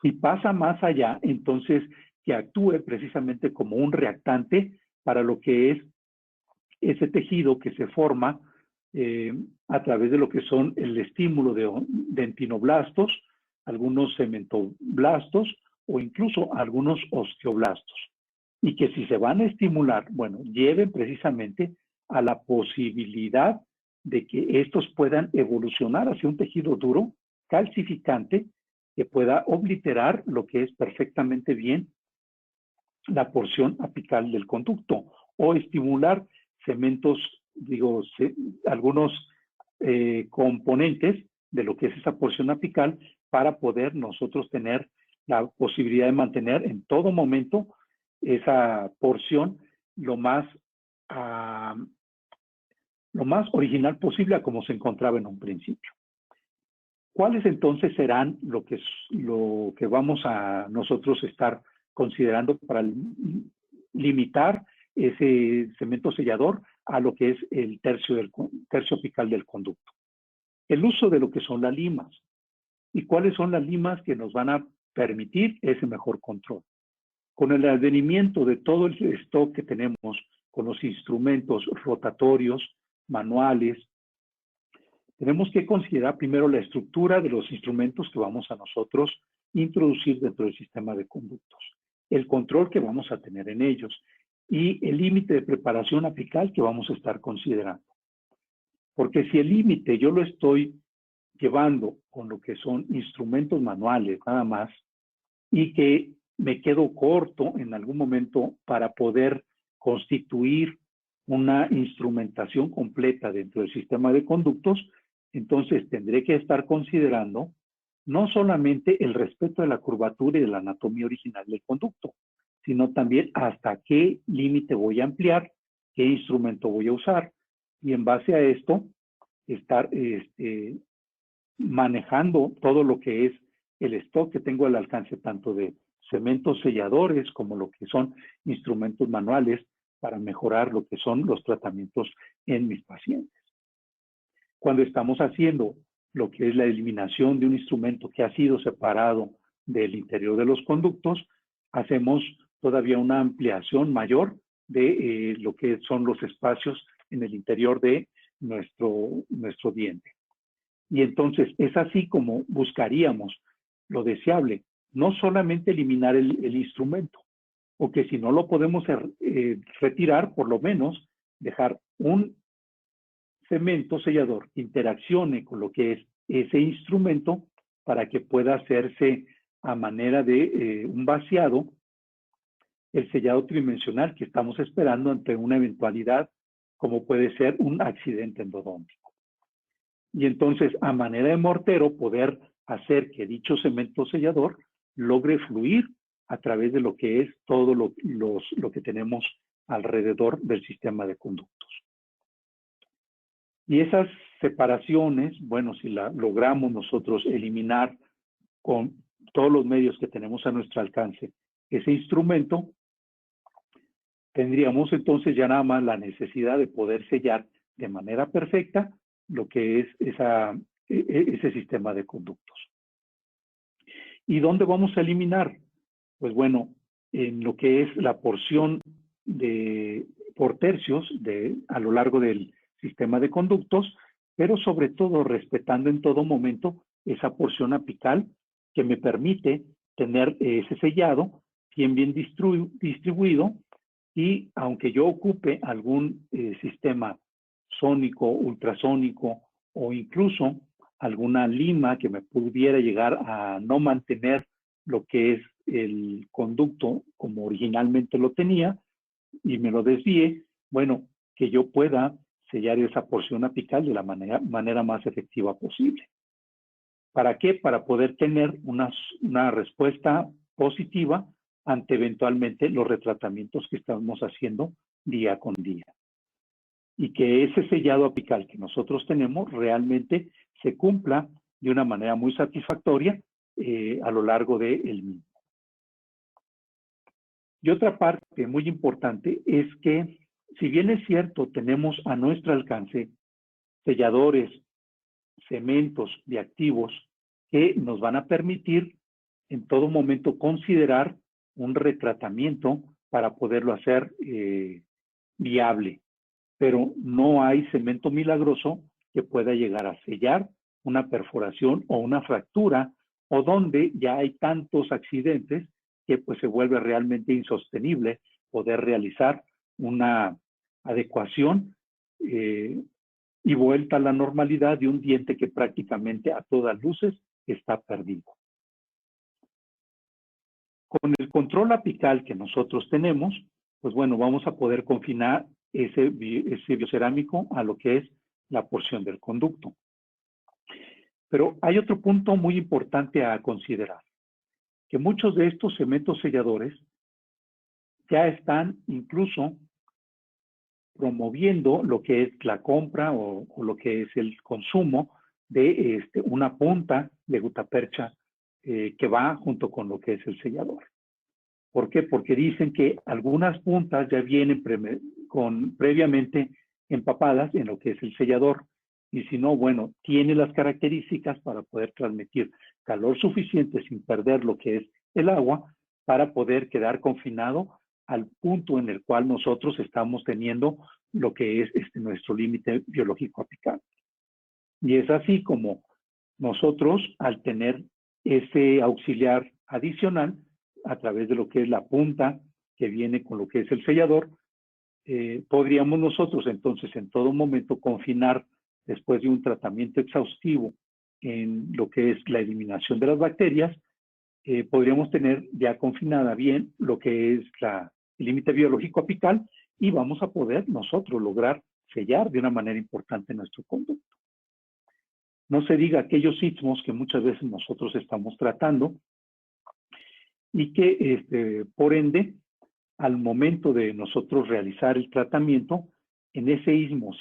Si pasa más allá, entonces que actúe precisamente como un reactante para lo que es ese tejido que se forma a través de lo que son el estímulo de dentinoblastos, algunos cementoblastos o incluso algunos osteoblastos. Y que si se van a estimular, bueno, lleven precisamente a la posibilidad de que estos puedan evolucionar hacia un tejido duro, calcificante, que pueda obliterar lo que es perfectamente bien la porción apical del conducto o estimular cementos, algunos componentes de lo que es esa porción apical para poder nosotros tener la posibilidad de mantener en todo momento esa porción lo más original posible a como se encontraba en un principio. ¿Cuáles entonces serán lo que vamos a nosotros estar considerando para limitar ese cemento sellador a lo que es el tercio apical del conducto? El uso de lo que son las limas. ¿Y cuáles son las limas que nos van a permitir ese mejor control? Con el advenimiento de todo el stock que tenemos, con los instrumentos rotatorios, manuales, tenemos que considerar primero la estructura de los instrumentos que vamos a nosotros introducir dentro del sistema de conductos, el control que vamos a tener en ellos y el límite de preparación apical que vamos a estar considerando. Porque si el límite yo lo estoy llevando con lo que son instrumentos manuales nada más y que me quedo corto en algún momento para poder constituir una instrumentación completa dentro del sistema de conductos, entonces tendré que estar considerando no solamente el respeto de la curvatura y de la anatomía original del conducto, sino también hasta qué límite voy a ampliar, qué instrumento voy a usar, y en base a esto, estar manejando todo lo que es el stock que tengo al alcance tanto de cementos selladores como lo que son instrumentos manuales para mejorar lo que son los tratamientos en mis pacientes. Cuando estamos haciendo lo que es la eliminación de un instrumento que ha sido separado del interior de los conductos, hacemos todavía una ampliación mayor de lo que son los espacios en el interior de nuestro diente. Y entonces es así como buscaríamos lo deseable, no solamente eliminar el instrumento, o que si no lo podemos retirar, por lo menos dejar un cemento sellador que interaccione con lo que es ese instrumento para que pueda hacerse a manera de un vaciado el sellado tridimensional que estamos esperando ante una eventualidad como puede ser un accidente endodóntico. Y entonces, a manera de mortero, poder hacer que dicho cemento sellador logre fluir a través de lo que es todo lo que tenemos alrededor del sistema de conductos. Y esas separaciones, bueno, si la logramos nosotros eliminar con todos los medios que tenemos a nuestro alcance ese instrumento, tendríamos entonces ya nada más la necesidad de poder sellar de manera perfecta lo que es ese sistema de conductos. ¿Y dónde vamos a eliminar? Pues bueno, en lo que es la porción por tercios a lo largo del sistema de conductos, pero sobre todo respetando en todo momento esa porción apical que me permite tener ese sellado bien distribuido, y aunque yo ocupe algún sistema sónico, ultrasónico o incluso alguna lima que me pudiera llegar a no mantener lo que es el conducto como originalmente lo tenía, y me lo desvíe, bueno, que yo pueda sellar esa porción apical de la manera más efectiva posible. ¿Para qué? Para poder tener una respuesta positiva ante eventualmente los retratamientos que estamos haciendo día con día. Y que ese sellado apical que nosotros tenemos realmente se cumpla de una manera muy satisfactoria a lo largo del mismo. Y otra parte muy importante es que, si bien es cierto, tenemos a nuestro alcance selladores, cementos bioactivos que nos van a permitir en todo momento considerar un retratamiento para poderlo hacer viable. Pero no hay cemento milagroso que pueda llegar a sellar una perforación o una fractura, o donde ya hay tantos accidentes que pues se vuelve realmente insostenible poder realizar una adecuación y vuelta a la normalidad de un diente que prácticamente a todas luces está perdido. Con el control apical que nosotros tenemos, pues bueno, vamos a poder confinar ese biocerámico a lo que es la porción del conducto. Pero hay otro punto muy importante a considerar, que muchos de estos cementos selladores ya están incluso promoviendo lo que es la compra o lo que es el consumo de una punta de gutapercha que va junto con lo que es el sellador. ¿Por qué? Porque dicen que algunas puntas ya vienen previamente empapadas en lo que es el sellador, y si no, bueno, tiene las características para poder transmitir calor suficiente sin perder lo que es el agua, para poder quedar confinado al punto en el cual nosotros estamos teniendo lo que es nuestro límite biológico apical. Y es así como nosotros, al tener ese auxiliar adicional, a través de lo que es la punta que viene con lo que es el sellador, podríamos nosotros entonces en todo momento confinar, después de un tratamiento exhaustivo en lo que es la eliminación de las bacterias, podríamos tener ya confinada bien lo que es el límite biológico apical, y vamos a poder nosotros lograr sellar de una manera importante nuestro conducto. No se diga aquellos istmos que muchas veces nosotros estamos tratando y que, por ende, al momento de nosotros realizar el tratamiento, en ese istmo,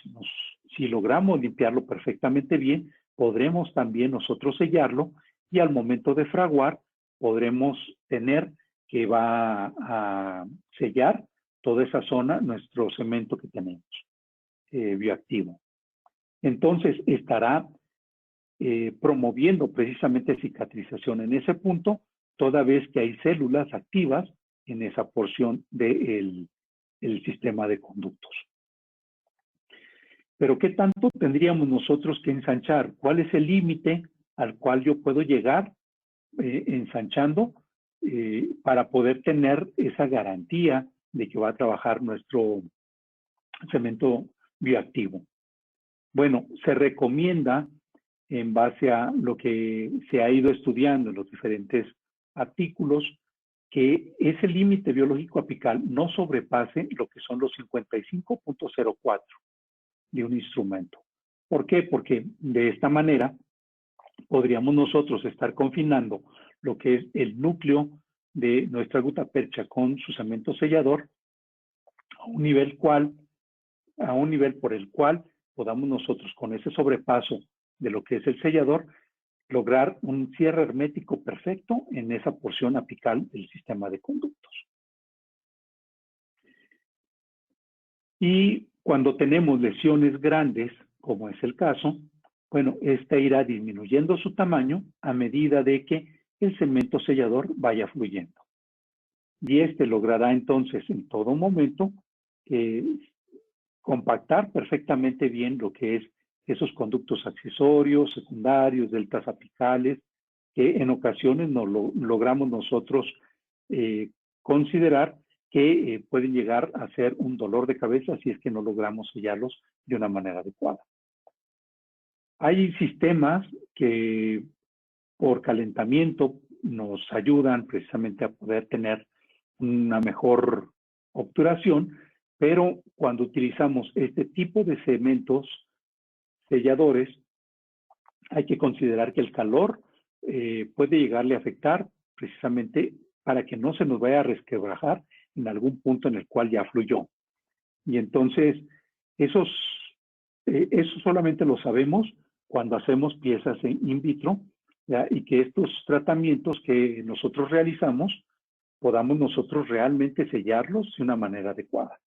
si logramos limpiarlo perfectamente bien, podremos también nosotros sellarlo, y al momento de fraguar, podremos tener que va a sellar toda esa zona nuestro cemento que tenemos bioactivo. Entonces, estará promoviendo precisamente cicatrización en ese punto, toda vez que hay células activas en esa porción del sistema de conductos. Pero ¿qué tanto tendríamos nosotros que ensanchar? ¿Cuál es el límite al cual yo puedo llegar ensanchando para poder tener esa garantía de que va a trabajar nuestro cemento bioactivo? Bueno, se recomienda, en base a lo que se ha ido estudiando en los diferentes artículos, que ese límite biológico apical no sobrepase lo que son los 55.04 de un instrumento. ¿Por qué? Porque de esta manera podríamos nosotros estar confinando lo que es el núcleo de nuestra gutapercha con su cemento sellador a un nivel por el cual podamos nosotros, con ese sobrepaso de lo que es el sellador, lograr un cierre hermético perfecto en esa porción apical del sistema de conductos. Y cuando tenemos lesiones grandes, como es el caso, bueno, esta irá disminuyendo su tamaño a medida de que el cemento sellador vaya fluyendo. Y logrará entonces en todo momento compactar perfectamente bien lo que es esos conductos accesorios, secundarios, deltas apicales, que en ocasiones logramos nosotros considerar que pueden llegar a ser un dolor de cabeza si es que no logramos sellarlos de una manera adecuada. Hay sistemas que por calentamiento nos ayudan precisamente a poder tener una mejor obturación, pero cuando utilizamos este tipo de cementos selladores, hay que considerar que el calor puede llegarle a afectar precisamente para que no se nos vaya a resquebrajar en algún punto en el cual ya fluyó. Y entonces, eso solamente lo sabemos cuando hacemos piezas in vitro, ¿ya? Y que estos tratamientos que nosotros realizamos, podamos nosotros realmente sellarlos de una manera adecuada.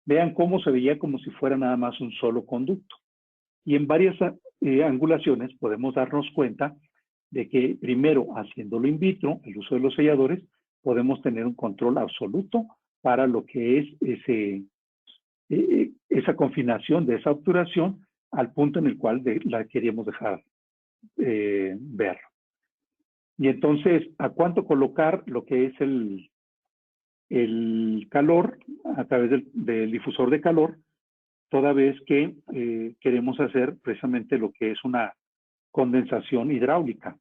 Vean cómo se veía como si fuera nada más un solo conducto. Y en varias angulaciones podemos darnos cuenta de que primero, haciéndolo in vitro, el uso de los selladores, podemos tener un control absoluto para lo que es esa confinación de esa obturación al punto en el cual la queríamos dejar ver. Y entonces, ¿a cuánto colocar lo que es el calor a través del difusor de calor, toda vez que queremos hacer precisamente lo que es una condensación hidráulica?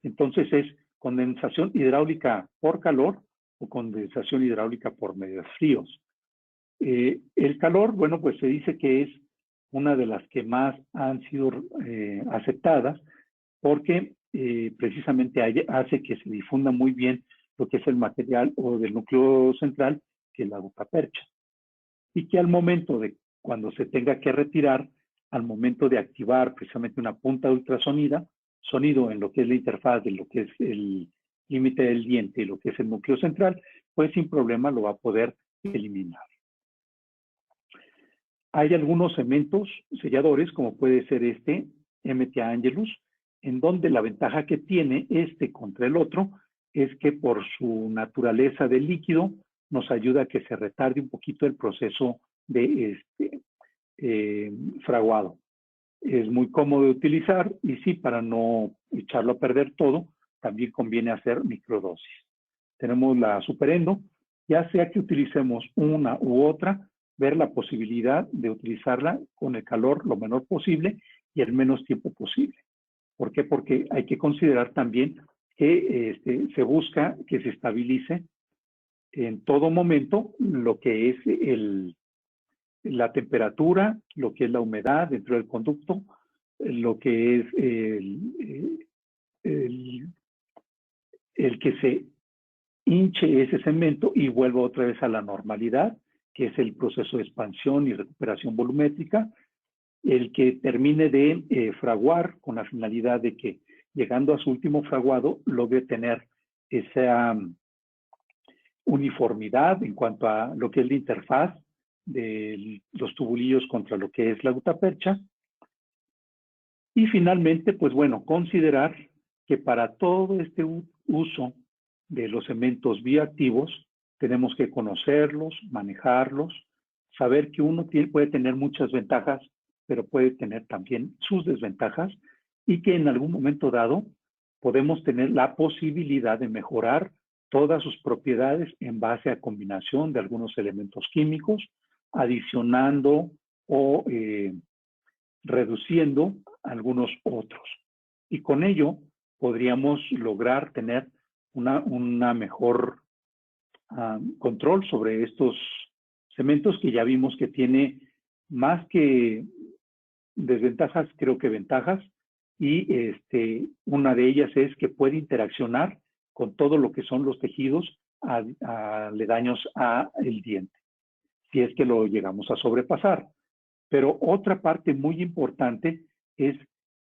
Entonces es condensación hidráulica por calor o condensación hidráulica por medios fríos. El calor, bueno, pues se dice que es una de las que más han sido aceptadas porque precisamente hace que se difunda muy bien lo que es el material o del núcleo central, que es la gutapercha. Y que al momento de cuando se tenga que retirar, al momento de activar precisamente una punta de sonido en lo que es la interfaz de lo que es el límite del diente y lo que es el núcleo central, pues sin problema lo va a poder eliminar. Hay algunos cementos selladores, como puede ser este MTA Angelus, en donde la ventaja que tiene este contra el otro es que por su naturaleza de líquido nos ayuda a que se retarde un poquito el proceso de fraguado. Es muy cómodo de utilizar y sí, para no echarlo a perder todo, también conviene hacer microdosis. Tenemos la superendo, ya sea que utilicemos una u otra, ver la posibilidad de utilizarla con el calor lo menor posible y el menos tiempo posible. ¿Por qué? Porque hay que considerar también que se busca que se estabilice en todo momento lo que es la temperatura, lo que es la humedad dentro del conducto, lo que es el que se hinche ese cemento y vuelva otra vez a la normalidad, que es el proceso de expansión y recuperación volumétrica, el que termine de fraguar con la finalidad de que llegando a su último fraguado logre tener esa uniformidad en cuanto a lo que es la interfaz de los tubulillos contra lo que es la gutapercha. Y finalmente, pues bueno, considerar que para todo este uso de los cementos bioactivos tenemos que conocerlos, manejarlos, saber que uno puede tener muchas ventajas, pero puede tener también sus desventajas y que en algún momento dado podemos tener la posibilidad de mejorar todas sus propiedades en base a combinación de algunos elementos químicos, adicionando o reduciendo algunos otros. Y con ello podríamos lograr tener una mejor control sobre estos cementos que ya vimos que tiene más que desventajas, creo que ventajas, y una de ellas es que puede interaccionar con todo lo que son los tejidos aledaños al diente, si es que lo llegamos a sobrepasar. Pero otra parte muy importante es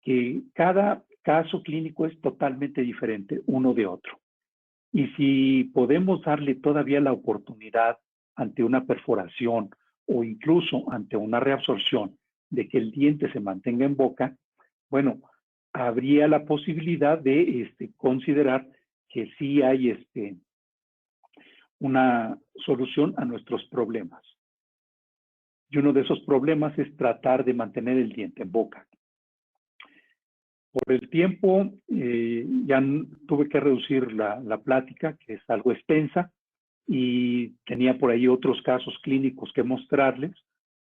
que cada caso clínico es totalmente diferente uno de otro. Y si podemos darle todavía la oportunidad ante una perforación o incluso ante una reabsorción de que el diente se mantenga en boca, bueno, habría la posibilidad de considerar que sí hay una solución a nuestros problemas. Y uno de esos problemas es tratar de mantener el diente en boca. Por el tiempo, ya tuve que reducir la plática, que es algo extensa, y tenía por ahí otros casos clínicos que mostrarles.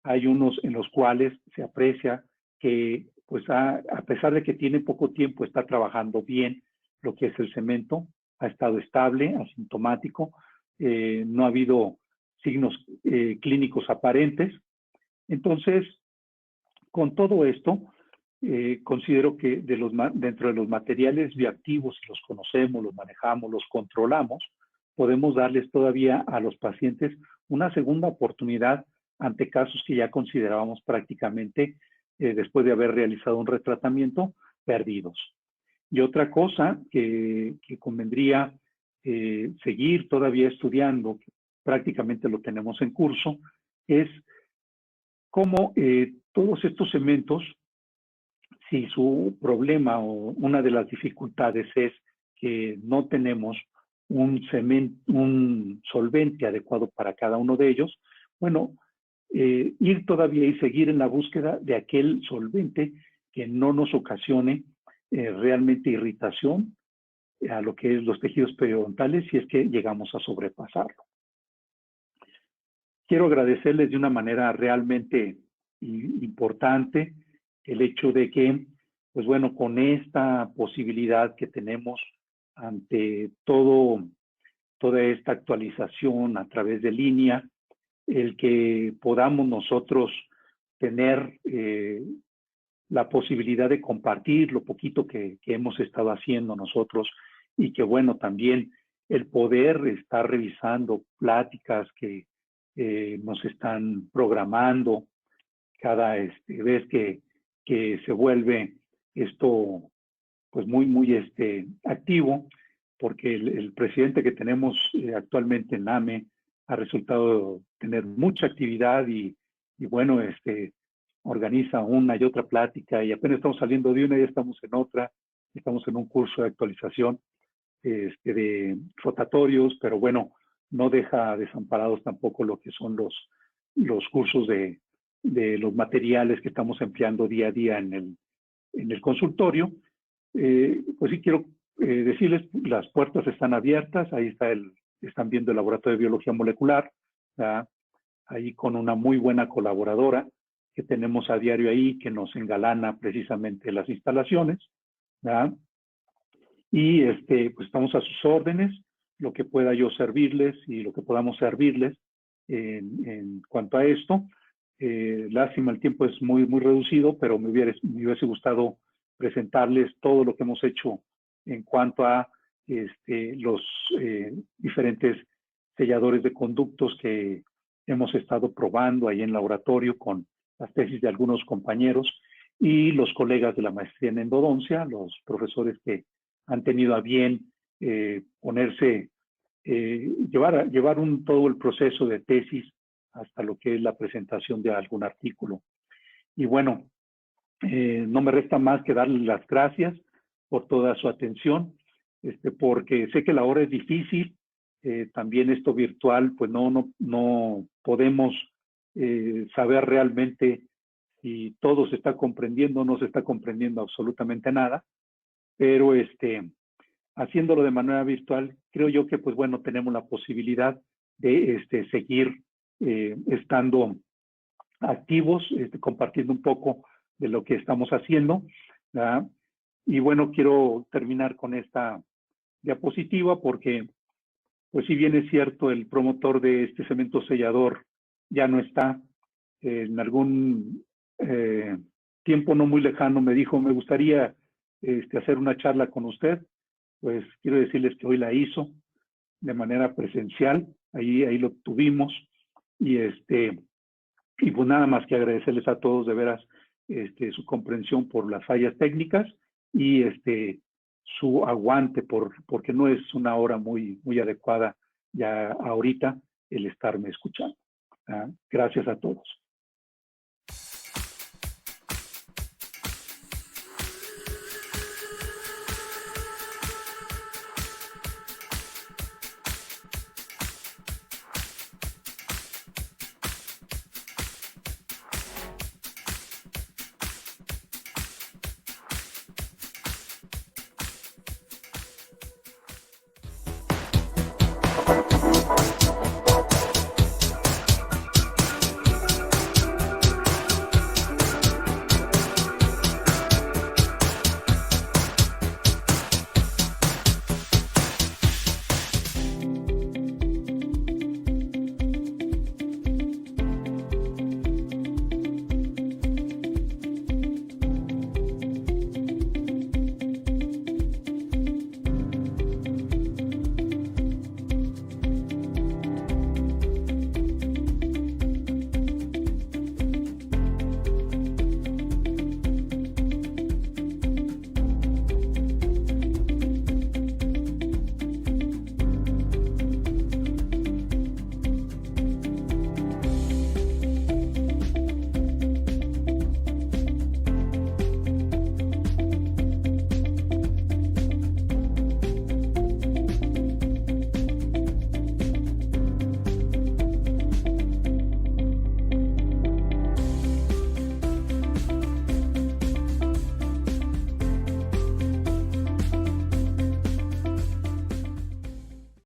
Hay unos en los cuales se aprecia que, pues a pesar de que tiene poco tiempo, está trabajando bien lo que es el cemento, ha estado estable, asintomático, no ha habido signos clínicos aparentes. Entonces, con todo esto, considero que dentro de los materiales bioactivos, si los conocemos, los manejamos, los controlamos, podemos darles todavía a los pacientes una segunda oportunidad ante casos que ya considerábamos prácticamente, después de haber realizado un retratamiento, perdidos. Y otra cosa que convendría seguir todavía estudiando, que prácticamente lo tenemos en curso, es cómo todos estos cementos, si su problema o una de las dificultades es que no tenemos un solvente adecuado para cada uno de ellos, bueno, ir todavía y seguir en la búsqueda de aquel solvente que no nos ocasione realmente irritación a lo que es los tejidos periodontales si es que llegamos a sobrepasarlo. Quiero agradecerles de una manera realmente importante el hecho de que, pues bueno, con esta posibilidad que tenemos ante toda esta actualización a través de línea, el que podamos nosotros tener la posibilidad de compartir lo poquito que hemos estado haciendo nosotros y que, bueno, también el poder estar revisando pláticas que nos están programando cada vez que se vuelve esto pues muy activo, porque el presidente que tenemos actualmente en AME ha resultado tener mucha actividad y bueno, organiza una y otra plática y apenas estamos saliendo de una y estamos en otra, estamos en un curso de actualización de rotatorios, pero bueno, no deja desamparados tampoco lo que son los cursos de los materiales que estamos empleando día a día en el consultorio. Pues sí quiero decirles, las puertas están abiertas, ahí están viendo el laboratorio de biología molecular, ¿verdad? Ahí con una muy buena colaboradora que tenemos a diario ahí, que nos engalana precisamente las instalaciones, ¿verdad? Y pues estamos a sus órdenes, lo que pueda yo servirles y lo que podamos servirles en cuanto a esto. Lástima, el tiempo es muy reducido, pero me hubiese gustado presentarles todo lo que hemos hecho en cuanto a los diferentes selladores de conductos que hemos estado probando ahí en laboratorio con las tesis de algunos compañeros y los colegas de la maestría en endodoncia, los profesores que han tenido a bien ponerse, llevar todo el proceso de tesis hasta lo que es la presentación de algún artículo. Y bueno, no me resta más que darles las gracias por toda su atención, porque sé que la hora es difícil, también esto virtual, pues no podemos saber realmente si todo se está comprendiendo o no se está comprendiendo absolutamente nada, pero haciéndolo de manera virtual, creo yo que pues bueno, tenemos la posibilidad de seguir estando activos, compartiendo un poco de lo que estamos haciendo, ¿verdad? Y bueno, quiero terminar con esta diapositiva porque, pues si bien es cierto, el promotor de este cemento sellador ya no está, en algún tiempo no muy lejano me dijo, me gustaría hacer una charla con usted, pues quiero decirles que hoy la hizo de manera presencial, ahí lo tuvimos, y pues nada más que agradecerles a todos de veras su comprensión por las fallas técnicas y su aguante porque no es una hora muy adecuada ya ahorita el estarme escuchando. Gracias a todos.